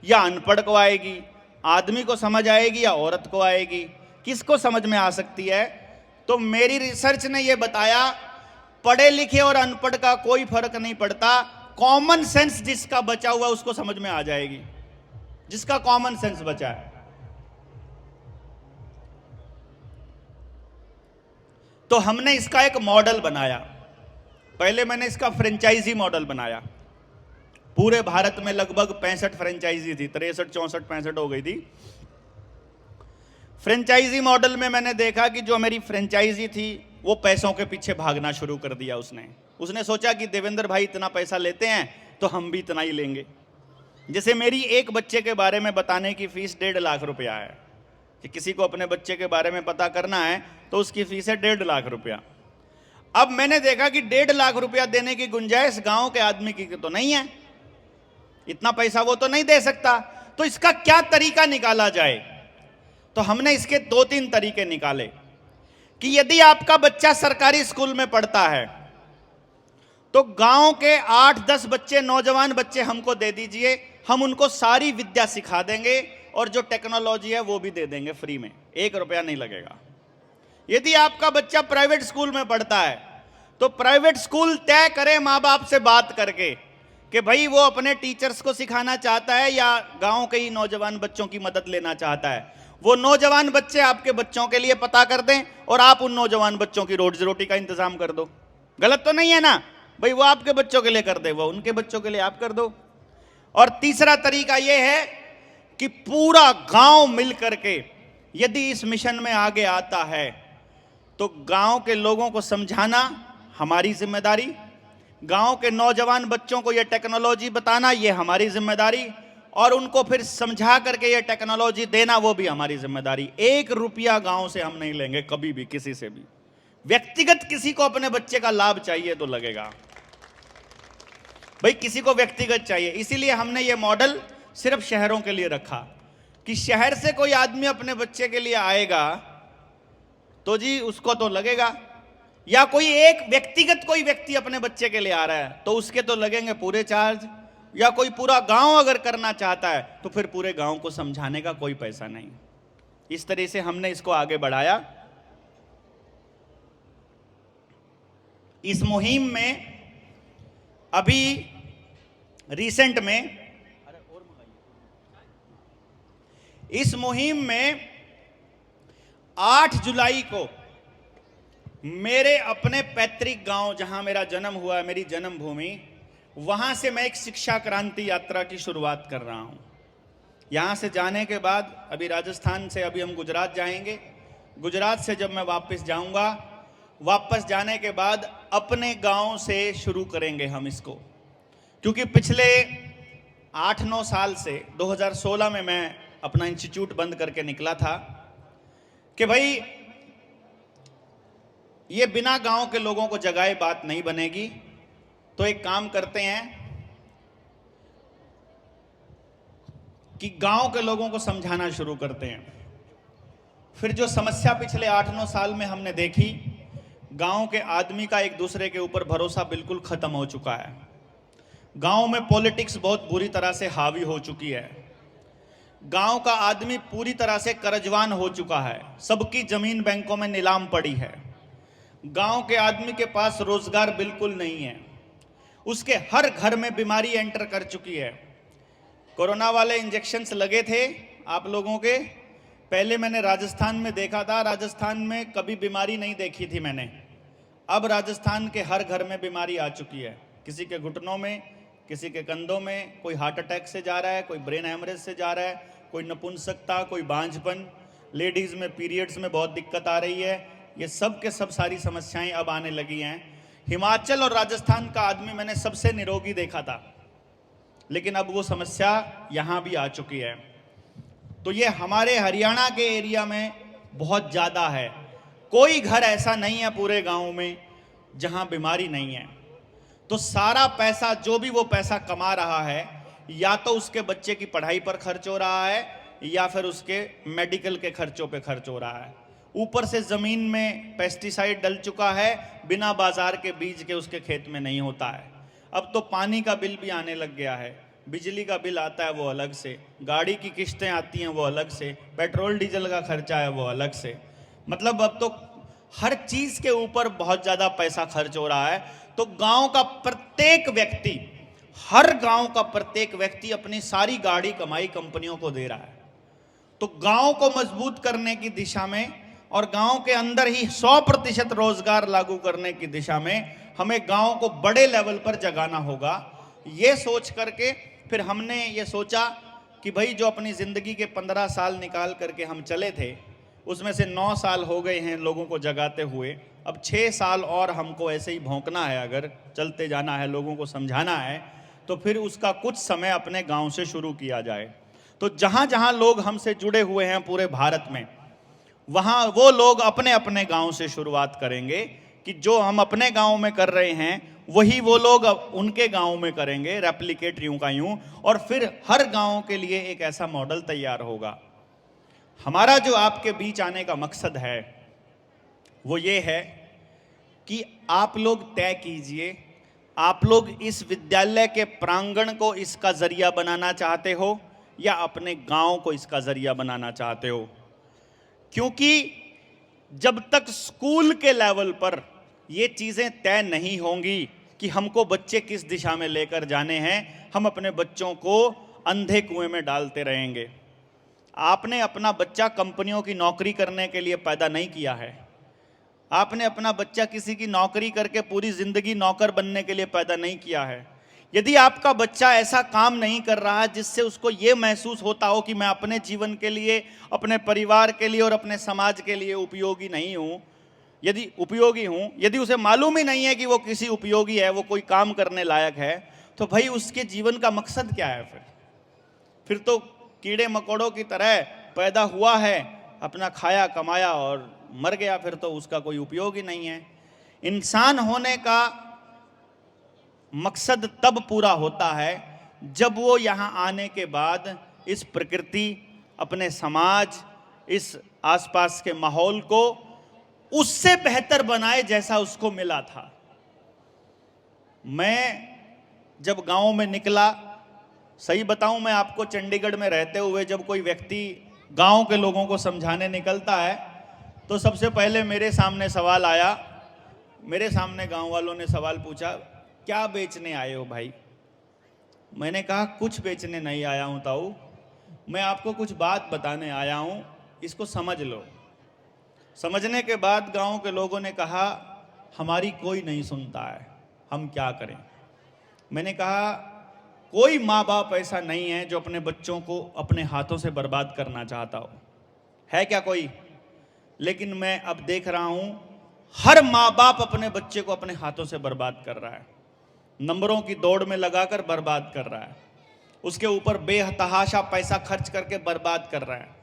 S1: या अनपढ़ को आएगी, आदमी को समझ आएगी या औरत को आएगी, किसको समझ में आ सकती है। तो मेरी रिसर्च ने यह बताया पढ़े लिखे और अनपढ़ का कोई फर्क नहीं पड़ता, कॉमन सेंस जिसका बचा हुआ उसको समझ में आ जाएगी, जिसका कॉमन सेंस बचा है। तो हमने इसका एक मॉडल बनाया। पहले मैंने इसका फ्रेंचाइजी मॉडल बनाया। पूरे भारत में लगभग 65 फ्रेंचाइजी थी, 63, 64, 65 हो गई थी। फ्रेंचाइजी मॉडल में मैंने देखा कि जो मेरी फ्रेंचाइजी थी वो पैसों के पीछे भागना शुरू कर दिया। उसने सोचा कि देवेंद्र भाई इतना पैसा लेते हैं तो हम भी इतना ही लेंगे। जैसे मेरी एक बच्चे के बारे में बताने की फीस 1.5 लाख रुपया है, कि किसी को अपने बच्चे के बारे में पता करना है तो उसकी फीस है 1.5 लाख रुपया। अब मैंने देखा कि 1.5 लाख रुपया देने की गुंजाइश गांव के आदमी की तो नहीं है, इतना पैसा वो तो नहीं दे सकता। तो इसका क्या तरीका निकाला जाए? तो हमने इसके 2-3 तरीके निकाले कि यदि आपका बच्चा सरकारी स्कूल में पढ़ता है तो गांव के 8-10 बच्चे, नौजवान बच्चे हमको दे दीजिए, हम उनको सारी विद्या सिखा देंगे और जो टेक्नोलॉजी है वो भी दे देंगे फ्री में, 1 रुपया नहीं लगेगा। यदि आपका बच्चा प्राइवेट स्कूल में पढ़ता है तो प्राइवेट स्कूल तय करे माँ बाप से बात करके कि भाई वो अपने टीचर्स को सिखाना चाहता है या गांव के ही नौजवान बच्चों की मदद लेना चाहता है। वो नौजवान बच्चे आपके बच्चों के लिए पता कर दें और आप उन नौजवान बच्चों की रोजी रोटी का इंतजाम कर दो। गलत तो नहीं है ना भाई, वो आपके बच्चों के लिए कर दे, वो उनके बच्चों के लिए आप कर दो। और तीसरा तरीका यह है कि पूरा गांव मिल करके यदि इस मिशन में आगे आता है तो गांव के लोगों को समझाना हमारी जिम्मेदारी, गांव के नौजवान बच्चों को यह टेक्नोलॉजी बताना यह हमारी जिम्मेदारी, और उनको फिर समझा करके यह टेक्नोलॉजी देना वो भी हमारी जिम्मेदारी। 1 रुपया गांव से हम नहीं लेंगे कभी भी, किसी से भी। व्यक्तिगत किसी को अपने बच्चे का लाभ चाहिए तो लगेगा भाई, किसी को व्यक्तिगत चाहिए। इसीलिए हमने ये मॉडल सिर्फ शहरों के लिए रखा कि शहर से कोई आदमी अपने बच्चे के लिए आएगा तो जी उसको तो लगेगा, या कोई एक व्यक्तिगत कोई व्यक्ति अपने बच्चे के लिए आ रहा है तो उसके तो लगेंगे पूरे चार्ज, या कोई पूरा गांव अगर करना चाहता है तो फिर पूरे गांव को समझाने का कोई पैसा नहीं। इस तरह से हमने इसको आगे बढ़ाया। इस मुहिम में अभी रिसेंट में इस मुहिम में 8 जुलाई को मेरे अपने पैतृक गांव जहां मेरा जन्म हुआ, मेरी जन्मभूमि, वहां से मैं एक शिक्षा क्रांति यात्रा की शुरुआत कर रहा हूं। यहां से जाने के बाद अभी राजस्थान से अभी हम गुजरात जाएंगे। गुजरात से जब मैं वापस जाऊंगा, वापस जाने के बाद अपने गांव से शुरू करेंगे हम इसको, क्योंकि पिछले 8-9 साल से 2016 में मैं अपना इंस्टीट्यूट बंद करके निकला था कि भाई ये बिना गांव के लोगों को जगाए बात नहीं बनेगी। तो एक काम करते हैं कि गांव के लोगों को समझाना शुरू करते हैं। फिर जो समस्या पिछले 8-9 साल में हमने देखी, गांव के आदमी का एक दूसरे के ऊपर भरोसा बिल्कुल खत्म हो चुका है। गांव में पॉलिटिक्स बहुत बुरी तरह से हावी हो चुकी है। गांव का आदमी पूरी तरह से कर्जवान हो चुका है। सबकी जमीन बैंकों में नीलाम पड़ी है। गांव के आदमी के पास रोजगार बिल्कुल नहीं है। उसके हर घर में बीमारी एंटर कर चुकी है। कोरोना वाले इंजेक्शन्स लगे थे आप लोगों के, पहले मैंने राजस्थान में देखा था। राजस्थान में कभी बीमारी नहीं देखी थी मैंने। अब राजस्थान के हर घर में बीमारी आ चुकी है। किसी के घुटनों में, किसी के कंधों में, कोई हार्ट अटैक से जा रहा है, कोई ब्रेन हेमरेज से जा रहा है, कोई नपुंसकता, कोई बांझपन, लेडीज़ में पीरियड्स में बहुत दिक्कत आ रही है। ये सब के सब सारी समस्याएं अब आने लगी हैं। हिमाचल और राजस्थान का आदमी मैंने सबसे निरोगी देखा था, लेकिन अब वो समस्या यहाँ भी आ चुकी है। तो ये हमारे हरियाणा के एरिया में बहुत ज़्यादा है। कोई घर ऐसा नहीं है पूरे गांव में जहाँ बीमारी नहीं है। तो सारा पैसा, जो भी वो पैसा कमा रहा है, या तो उसके बच्चे की पढ़ाई पर खर्च हो रहा है या फिर उसके मेडिकल के खर्चों पे खर्च हो रहा है। ऊपर से ज़मीन में पेस्टिसाइड डल चुका है, बिना बाजार के बीज के उसके खेत में नहीं होता है। अब तो पानी का बिल भी आने लग गया है, बिजली का बिल आता है वो अलग से, गाड़ी की किस्तें आती हैं वो अलग से, पेट्रोल डीजल का खर्चा है वो अलग से। मतलब अब तो हर चीज़ के ऊपर बहुत ज़्यादा पैसा खर्च हो रहा है। तो गांव का प्रत्येक व्यक्ति, हर गांव का प्रत्येक व्यक्ति अपनी सारी गाड़ी कमाई कंपनियों को दे रहा है। तो गांव को मजबूत करने की दिशा में और गांव के अंदर ही 100% रोजगार लागू करने की दिशा में हमें गांव को बड़े लेवल पर जगाना होगा। ये सोच करके फिर हमने ये सोचा कि भाई जो अपनी ज़िंदगी के 15 साल निकाल करके हम चले थे, उसमें से 9 साल हो गए हैं लोगों को जगाते हुए। अब 6 साल और हमको ऐसे ही भौंकना है, अगर चलते जाना है, लोगों को समझाना है, तो फिर उसका कुछ समय अपने गांव से शुरू किया जाए। तो जहाँ जहाँ लोग हमसे जुड़े हुए हैं पूरे भारत में, वहाँ वो लोग अपने अपने गांव से शुरुआत करेंगे कि जो हम अपने गांव में कर रहे हैं वही वो लोग उनके गांव में करेंगे, रेप्लिकेट यूं का यूं, और फिर हर गांव के लिए एक ऐसा मॉडल तैयार होगा। हमारा जो आपके बीच आने का मकसद है वो ये है कि आप लोग तय कीजिए, आप लोग इस विद्यालय के प्रांगण को इसका जरिया बनाना चाहते हो या अपने गांव को इसका जरिया बनाना चाहते हो। क्योंकि जब तक स्कूल के लेवल पर ये चीज़ें तय नहीं होंगी कि हमको बच्चे किस दिशा में लेकर जाने हैं, हम अपने बच्चों को अंधे कुएं में डालते रहेंगे। आपने अपना बच्चा कंपनियों की नौकरी करने के लिए पैदा नहीं किया है। आपने अपना बच्चा किसी की नौकरी करके पूरी जिंदगी नौकर बनने के लिए पैदा नहीं किया है। यदि आपका बच्चा ऐसा काम नहीं कर रहा है जिससे उसको ये महसूस होता हो कि मैं अपने जीवन के लिए, अपने परिवार के लिए और अपने समाज के लिए उपयोगी नहीं हूँ, यदि उपयोगी हूँ, यदि उसे मालूम ही नहीं है कि वो किसी उपयोगी है, वो कोई काम करने लायक है, तो भाई उसके जीवन का मकसद क्या है? फिर तो कीड़े मकोड़ों की तरह पैदा हुआ है, अपना खाया कमाया और मर गया, फिर तो उसका कोई उपयोग ही नहीं है। इंसान होने का मकसद तब पूरा होता है जब वो यहाँ आने के बाद इस प्रकृति, अपने समाज, इस आसपास के माहौल को उससे बेहतर बनाए जैसा उसको मिला था। मैं जब गांव में निकला, सही बताऊं, मैं आपको चंडीगढ़ में रहते हुए जब कोई व्यक्ति गांव के लोगों को समझाने निकलता है तो सबसे पहले मेरे सामने सवाल आया, मेरे सामने गांव वालों ने सवाल पूछा, क्या बेचने आए हो भाई? मैंने कहा कुछ बेचने नहीं आया हूं ताऊ, मैं आपको कुछ बात बताने आया हूं, इसको समझ लो। समझने के बाद गांव के लोगों ने कहा हमारी कोई नहीं सुनता है, हम क्या करें? मैंने कहा कोई माँ बाप ऐसा नहीं है जो अपने बच्चों को अपने हाथों से बर्बाद करना चाहता हो, है क्या कोई? लेकिन मैं अब देख रहा हूं हर माँ बाप अपने बच्चे को अपने हाथों से बर्बाद कर रहा है, नंबरों की दौड़ में लगाकर बर्बाद कर रहा है, उसके ऊपर बेतहाशा पैसा खर्च करके बर्बाद कर रहा है।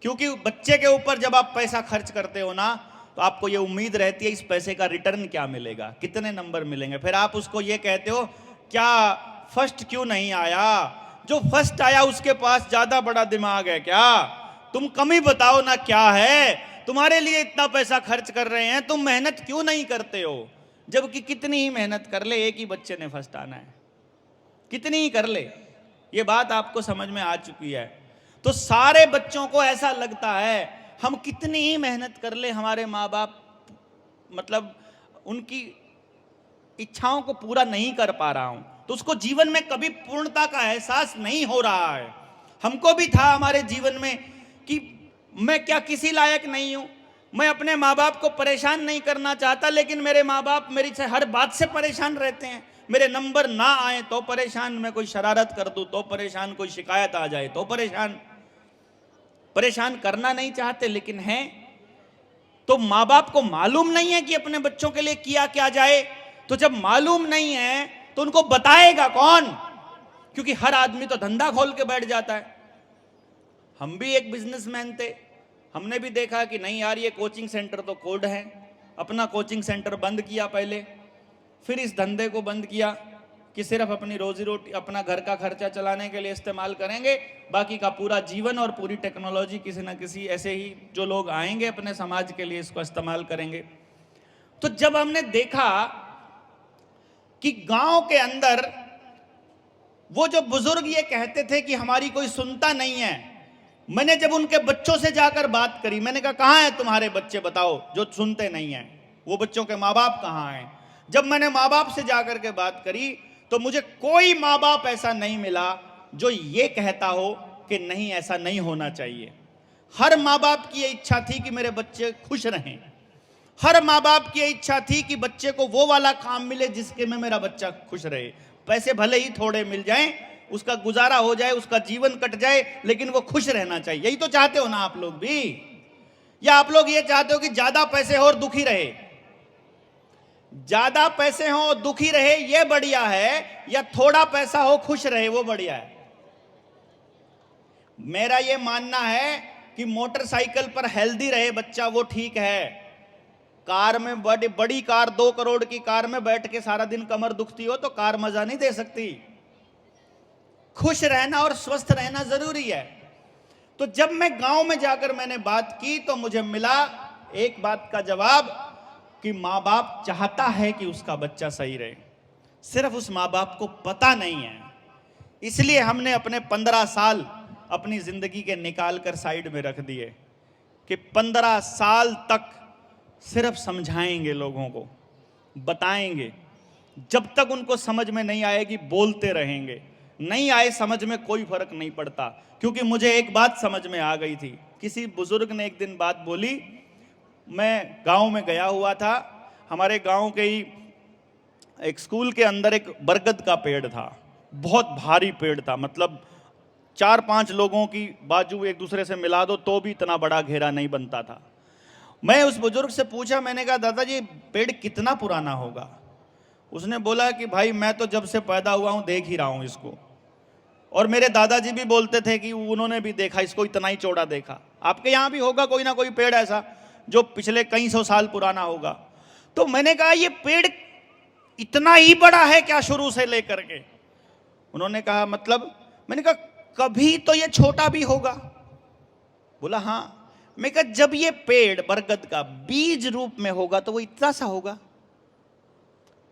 S1: क्योंकि बच्चे के ऊपर जब आप पैसा खर्च करते हो ना, तो आपको ये उम्मीद रहती है इस पैसे का रिटर्न क्या मिलेगा, कितने नंबर मिलेंगे। फिर आप उसको ये कहते हो क्या फर्स्ट क्यों नहीं आया? जो फर्स्ट आया उसके पास ज्यादा बड़ा दिमाग है क्या? तुम कमी बताओ ना क्या है, तुम्हारे लिए इतना पैसा खर्च कर रहे हैं, तुम मेहनत क्यों नहीं करते हो? जबकि कितनी ही मेहनत कर ले, एक ही बच्चे ने फर्स्ट आना है, कितनी ही कर ले, ये बात आपको समझ में आ चुकी है। तो सारे बच्चों को ऐसा लगता है हम कितनी ही मेहनत कर ले, हमारे माँ बाप मतलब उनकी इच्छाओं को पूरा नहीं कर पा रहा हूं, तो उसको जीवन में कभी पूर्णता का एहसास नहीं हो रहा है। हमको भी था हमारे जीवन में कि मैं क्या किसी लायक नहीं हूं, मैं अपने माँ बाप को परेशान नहीं करना चाहता, लेकिन मेरे माँ बाप मेरी से हर बात से परेशान रहते हैं। मेरे नंबर ना आए तो परेशान, मैं कोई शरारत कर दूं तो परेशान, कोई शिकायत आ जाए तो परेशान। परेशान करना नहीं चाहते लेकिन हैं। तो माँ बाप को मालूम नहीं है कि अपने बच्चों के लिए किया क्या जाए, तो जब मालूम नहीं है तो उनको बताएगा कौन? क्योंकि हर आदमी तो धंधा खोल के बैठ जाता है। हम भी एक बिजनेसमैन थे, हमने भी देखा कि नहीं यार ये कोचिंग सेंटर तो कोड है, अपना कोचिंग सेंटर बंद किया पहले, फिर इस धंधे को बंद किया कि सिर्फ अपनी रोजी रोटी, अपना घर का खर्चा चलाने के लिए इस्तेमाल करेंगे, बाकी का पूरा जीवन और पूरी टेक्नोलॉजी किसी ना किसी ऐसे ही जो लोग आएंगे अपने समाज के लिए इसको इस्तेमाल करेंगे। तो जब हमने देखा कि गांव के अंदर वो जो बुजुर्ग ये कहते थे कि हमारी कोई सुनता नहीं है, मैंने जब उनके बच्चों से जाकर बात करी, मैंने कहा कहाँ है तुम्हारे बच्चे बताओ जो सुनते नहीं हैं, वो बच्चों के माँ बाप कहाँ हैं? जब मैंने माँ बाप से जाकर के बात करी तो मुझे कोई माँ बाप ऐसा नहीं मिला जो ये कहता हो कि नहीं ऐसा नहीं होना चाहिए। हर माँ बाप की ये इच्छा थी कि मेरे बच्चे खुश रहें, हर माँ बाप की इच्छा थी कि बच्चे को वो वाला काम मिले जिसके में मेरा बच्चा खुश रहे। पैसे भले ही थोड़े मिल जाएं, उसका गुजारा हो जाए, उसका जीवन कट जाए, लेकिन वो खुश रहना चाहिए। यही तो चाहते हो ना आप लोग भी? या आप लोग ये चाहते हो कि ज्यादा पैसे हो और दुखी रहे? ज्यादा पैसे हो और दुखी रहे ये बढ़िया है, या थोड़ा पैसा हो खुश रहे वो बढ़िया है? मेरा ये मानना है कि मोटरसाइकिल पर हेल्दी रहे बच्चा वो ठीक है। कार में बड़ी कार 2 करोड़ की कार में बैठ के सारा दिन कमर दुखती हो तो कार मजा नहीं दे सकती। खुश रहना और स्वस्थ रहना जरूरी है। तो जब मैं गांव में जाकर मैंने बात की तो मुझे मिला एक बात का जवाब कि माँ बाप चाहता है कि उसका बच्चा सही रहे, सिर्फ उस माँ बाप को पता नहीं है। इसलिए हमने अपने 15 साल अपनी जिंदगी के निकाल कर साइड में रख दिए कि 15 साल तक सिर्फ समझाएंगे, लोगों को बताएंगे। जब तक उनको समझ में नहीं आएगी बोलते रहेंगे। नहीं आए समझ में कोई फर्क नहीं पड़ता, क्योंकि मुझे एक बात समझ में आ गई थी। किसी बुजुर्ग ने एक दिन बात बोली, मैं गांव में गया हुआ था, हमारे गांव के ही एक स्कूल के अंदर एक बरगद का पेड़ था, बहुत भारी पेड़ था, मतलब 4-5 लोगों की बाजू एक दूसरे से मिला दो तो भी इतना बड़ा घेरा नहीं बनता था। मैं उस बुजुर्ग से पूछा, मैंने कहा दादाजी पेड़ कितना पुराना होगा? उसने बोला कि भाई मैं तो जब से पैदा हुआ हूं देख ही रहा हूं इसको, और मेरे दादाजी भी बोलते थे कि उन्होंने भी देखा इसको, इतना ही चौड़ा देखा। आपके यहां भी होगा कोई ना कोई पेड़ ऐसा जो पिछले कई सौ साल पुराना होगा। तो मैंने कहा ये पेड़ इतना ही बड़ा है क्या शुरू से लेकर के? उन्होंने कहा मतलब? मैंने कहा कभी तो ये छोटा भी होगा। बोला हाँ। मैं कहा जब ये पेड़ बरगद का बीज रूप में होगा तो वो इतना सा होगा।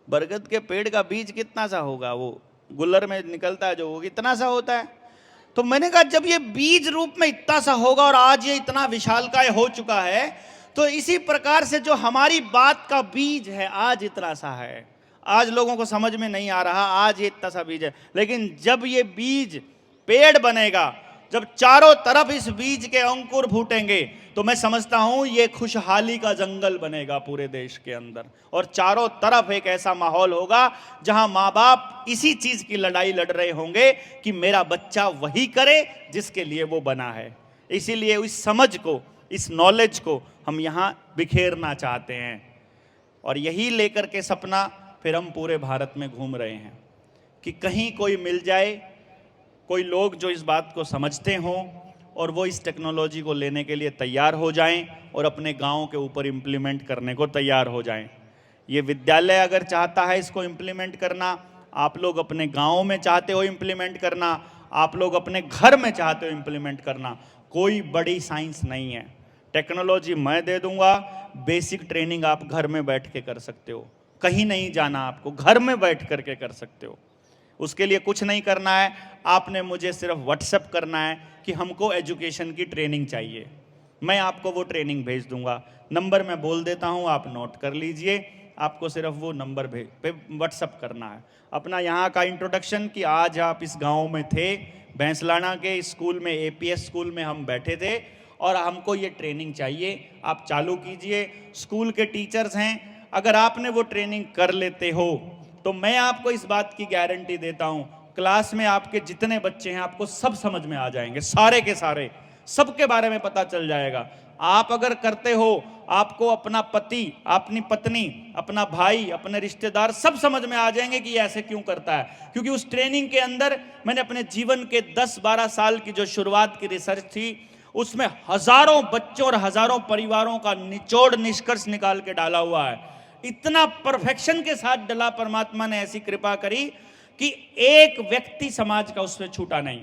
S1: बरगद के पेड़ का बीज कितना सा होगा? वो गुल्लर में निकलता है जो, वो कितना सा होता है। तो मैंने कहा जब ये बीज रूप में इतना सा होगा और आज ये इतना विशालकाय हो चुका है, तो इसी प्रकार से जो हमारी बात का बीज है आज इतना सा है। आज लोगों को समझ में नहीं आ रहा, आज ये इतना सा बीज है, लेकिन जब ये बीज पेड़ बनेगा, जब चारों तरफ इस बीज के अंकुर फूटेंगे, तो मैं समझता हूं ये खुशहाली का जंगल बनेगा पूरे देश के अंदर, और चारों तरफ एक ऐसा माहौल होगा जहां माँ बाप इसी चीज की लड़ाई लड़ रहे होंगे कि मेरा बच्चा वही करे जिसके लिए वो बना है। इसीलिए इस समझ को, इस नॉलेज को हम यहां बिखेरना चाहते हैं, और यही लेकर के सपना फिर हम पूरे भारत में घूम रहे हैं कि कहीं कोई मिल जाए, कोई लोग जो इस बात को समझते हों और वो इस टेक्नोलॉजी को लेने के लिए तैयार हो जाएं और अपने गांव के ऊपर इम्प्लीमेंट करने को तैयार हो जाएं। ये विद्यालय अगर चाहता है इसको इम्प्लीमेंट करना, आप लोग अपने गांव में चाहते हो इम्प्लीमेंट करना, आप लोग अपने घर में चाहते हो इम्प्लीमेंट करना, कोई बड़ी साइंस नहीं है। टेक्नोलॉजी मैं दे दूंगा, बेसिक ट्रेनिंग आप घर में बैठ के कर सकते हो, कहीं नहीं जाना, आपको घर में बैठ करके कर सकते हो। उसके लिए कुछ नहीं करना है, आपने मुझे सिर्फ व्हाट्सएप करना है कि हमको एजुकेशन की ट्रेनिंग चाहिए, मैं आपको वो ट्रेनिंग भेज दूंगा। नंबर मैं बोल देता हूँ, आप नोट कर लीजिए। आपको सिर्फ वो नंबर पे व्हाट्सएप करना है अपना यहाँ का इंट्रोडक्शन कि आज आप इस गांव में थे, भैंसलाना के स्कूल में, एपीएस स्कूल में हम बैठे थे और हमको ये ट्रेनिंग चाहिए, आप चालू कीजिए। स्कूल के टीचर्स हैं, अगर आपने वो ट्रेनिंग कर लेते हो तो मैं आपको इस बात की गारंटी देता हूं, क्लास में आपके जितने बच्चे हैं आपको सब समझ में आ जाएंगे, सारे के सारे, सबके बारे में पता चल जाएगा। आप अगर करते हो, आपको अपना पति, अपनी पत्नी, अपना भाई, अपने रिश्तेदार सब समझ में आ जाएंगे कि ये ऐसे क्यों करता है, क्योंकि उस ट्रेनिंग के अंदर मैंने अपने जीवन के 10-12 साल की जो शुरुआत की रिसर्च थी, उसमें हजारों बच्चों और हजारों परिवारों का निचोड़ निष्कर्ष निकाल के डाला हुआ है। इतना परफेक्शन के साथ डला, परमात्मा ने ऐसी कृपा करी कि एक व्यक्ति समाज का उसमें छूटा नहीं।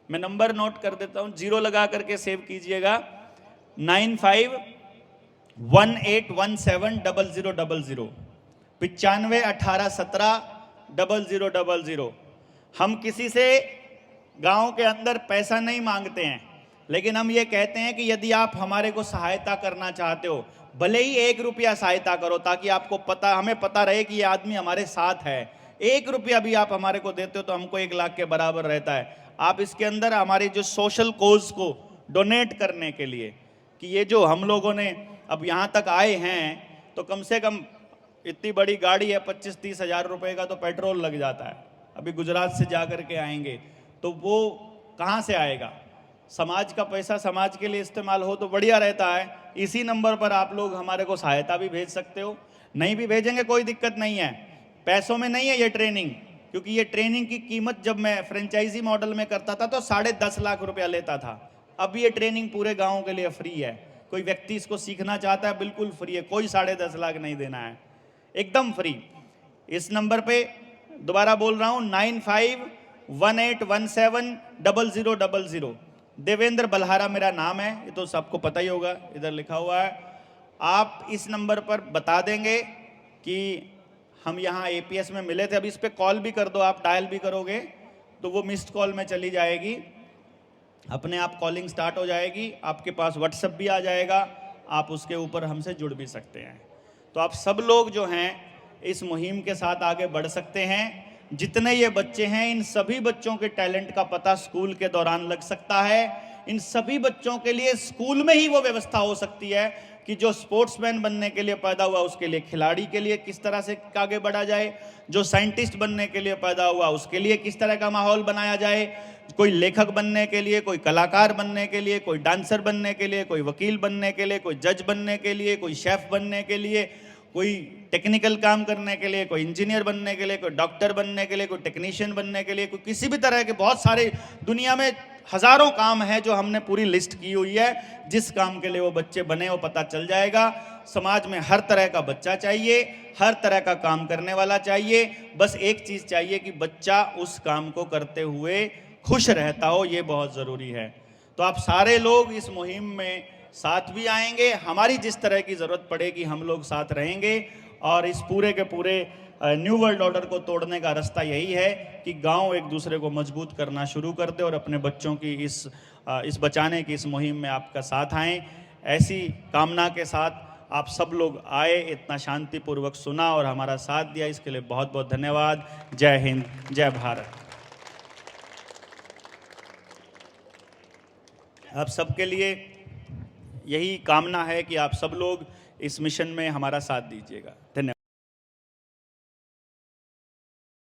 S1: मैं नंबर नोट कर देता हूं, 0 लगा करके सेव कीजिएगा, 9518170000, 9518170000। हम किसी से गांव के अंदर पैसा नहीं मांगते हैं, लेकिन हम ये कहते हैं कि यदि आप हमारे को सहायता करना चाहते हो, भले ही 1 रुपया सहायता करो, ताकि आपको पता, हमें पता रहे कि ये आदमी हमारे साथ है। 1 रुपया भी आप हमारे को देते हो तो हमको 1 लाख के बराबर रहता है। आप इसके अंदर हमारी जो सोशल कोज को डोनेट करने के लिए, कि ये जो हम लोगों ने अब यहाँ तक आए हैं, तो कम से कम इतनी बड़ी गाड़ी है, 25-30 हज़ार रुपये का तो पेट्रोल लग जाता है। अभी गुजरात से जा कर के आएंगे तो वो कहाँ से आएगा? समाज का पैसा समाज के लिए इस्तेमाल हो तो बढ़िया रहता है। इसी नंबर पर आप लोग हमारे को सहायता भी भेज सकते हो, नहीं भी भेजेंगे कोई दिक्कत नहीं है। पैसों में नहीं है ये ट्रेनिंग, क्योंकि ये ट्रेनिंग की कीमत जब मैं फ्रेंचाइजी मॉडल में करता था तो 10.5 लाख रुपया लेता था। अब ये ट्रेनिंग पूरे गाँव के लिए फ्री है। कोई व्यक्ति इसको सीखना चाहता है, बिल्कुल फ्री है, कोई 10.5 लाख नहीं देना है, एकदम फ्री। इस नंबर पे दोबारा बोल रहा हूँ, 9518170000। देवेंद्र बल्हारा मेरा नाम है, ये तो सबको पता ही होगा, इधर लिखा हुआ है। आप इस नंबर पर बता देंगे कि हम यहाँ एपीएस में मिले थे। अब इस पे कॉल भी कर दो, आप डायल भी करोगे तो वो मिस्ड कॉल में चली जाएगी, अपने आप कॉलिंग स्टार्ट हो जाएगी, आपके पास व्हाट्सएप भी आ जाएगा आप उसके ऊपर हमसे जुड़ भी सकते हैं। तो आप सब लोग जो हैं इस मुहिम के साथ आगे बढ़ सकते हैं। जितने ये बच्चे हैं, इन सभी बच्चों के टैलेंट का पता स्कूल के दौरान लग सकता है। इन सभी बच्चों के लिए स्कूल में ही वो व्यवस्था हो सकती है कि जो स्पोर्ट्समैन बनने के लिए पैदा हुआ उसके लिए खिलाड़ी के लिए किस तरह से आगे बढ़ा जाए, जो साइंटिस्ट बनने के लिए पैदा हुआ उसके लिए किस तरह का माहौल बनाया जाए, कोई लेखक बनने के लिए, कोई कलाकार बनने के लिए, कोई डांसर बनने के लिए, कोई वकील बनने के लिए, कोई जज बनने के लिए, कोई शेफ बनने के लिए, कोई टेक्निकल काम करने के लिए, कोई इंजीनियर बनने के लिए, कोई डॉक्टर बनने के लिए, कोई टेक्नीशियन बनने के लिए, कोई किसी भी तरह के बहुत सारे दुनिया में हजारों काम है जो हमने पूरी लिस्ट की हुई है। जिस काम के लिए वो बच्चे बने वो पता चल जाएगा। समाज में हर तरह का बच्चा चाहिए, हर तरह का काम करने वाला चाहिए। बस एक चीज चाहिए कि बच्चा उस काम को करते हुए खुश रहता हो, ये बहुत जरूरी है। तो आप सारे लोग इस मुहिम में साथ भी आएंगे, हमारी जिस तरह की जरूरत पड़ेगी हम लोग साथ रहेंगे। और इस पूरे के पूरे न्यू वर्ल्ड ऑर्डर को तोड़ने का रास्ता यही है कि गांव एक दूसरे को मजबूत करना शुरू कर दे और अपने बच्चों की इस बचाने की इस मुहिम में आपका साथ आएं। ऐसी कामना के साथ आप सब लोग आए, इतना शांतिपूर्वक सुना और हमारा साथ दिया, इसके लिए बहुत बहुत धन्यवाद। जय हिंद, जय भारत। आप सबके लिए यही कामना है कि आप सब लोग इस मिशन में हमारा साथ दीजिएगा। धन्यवाद।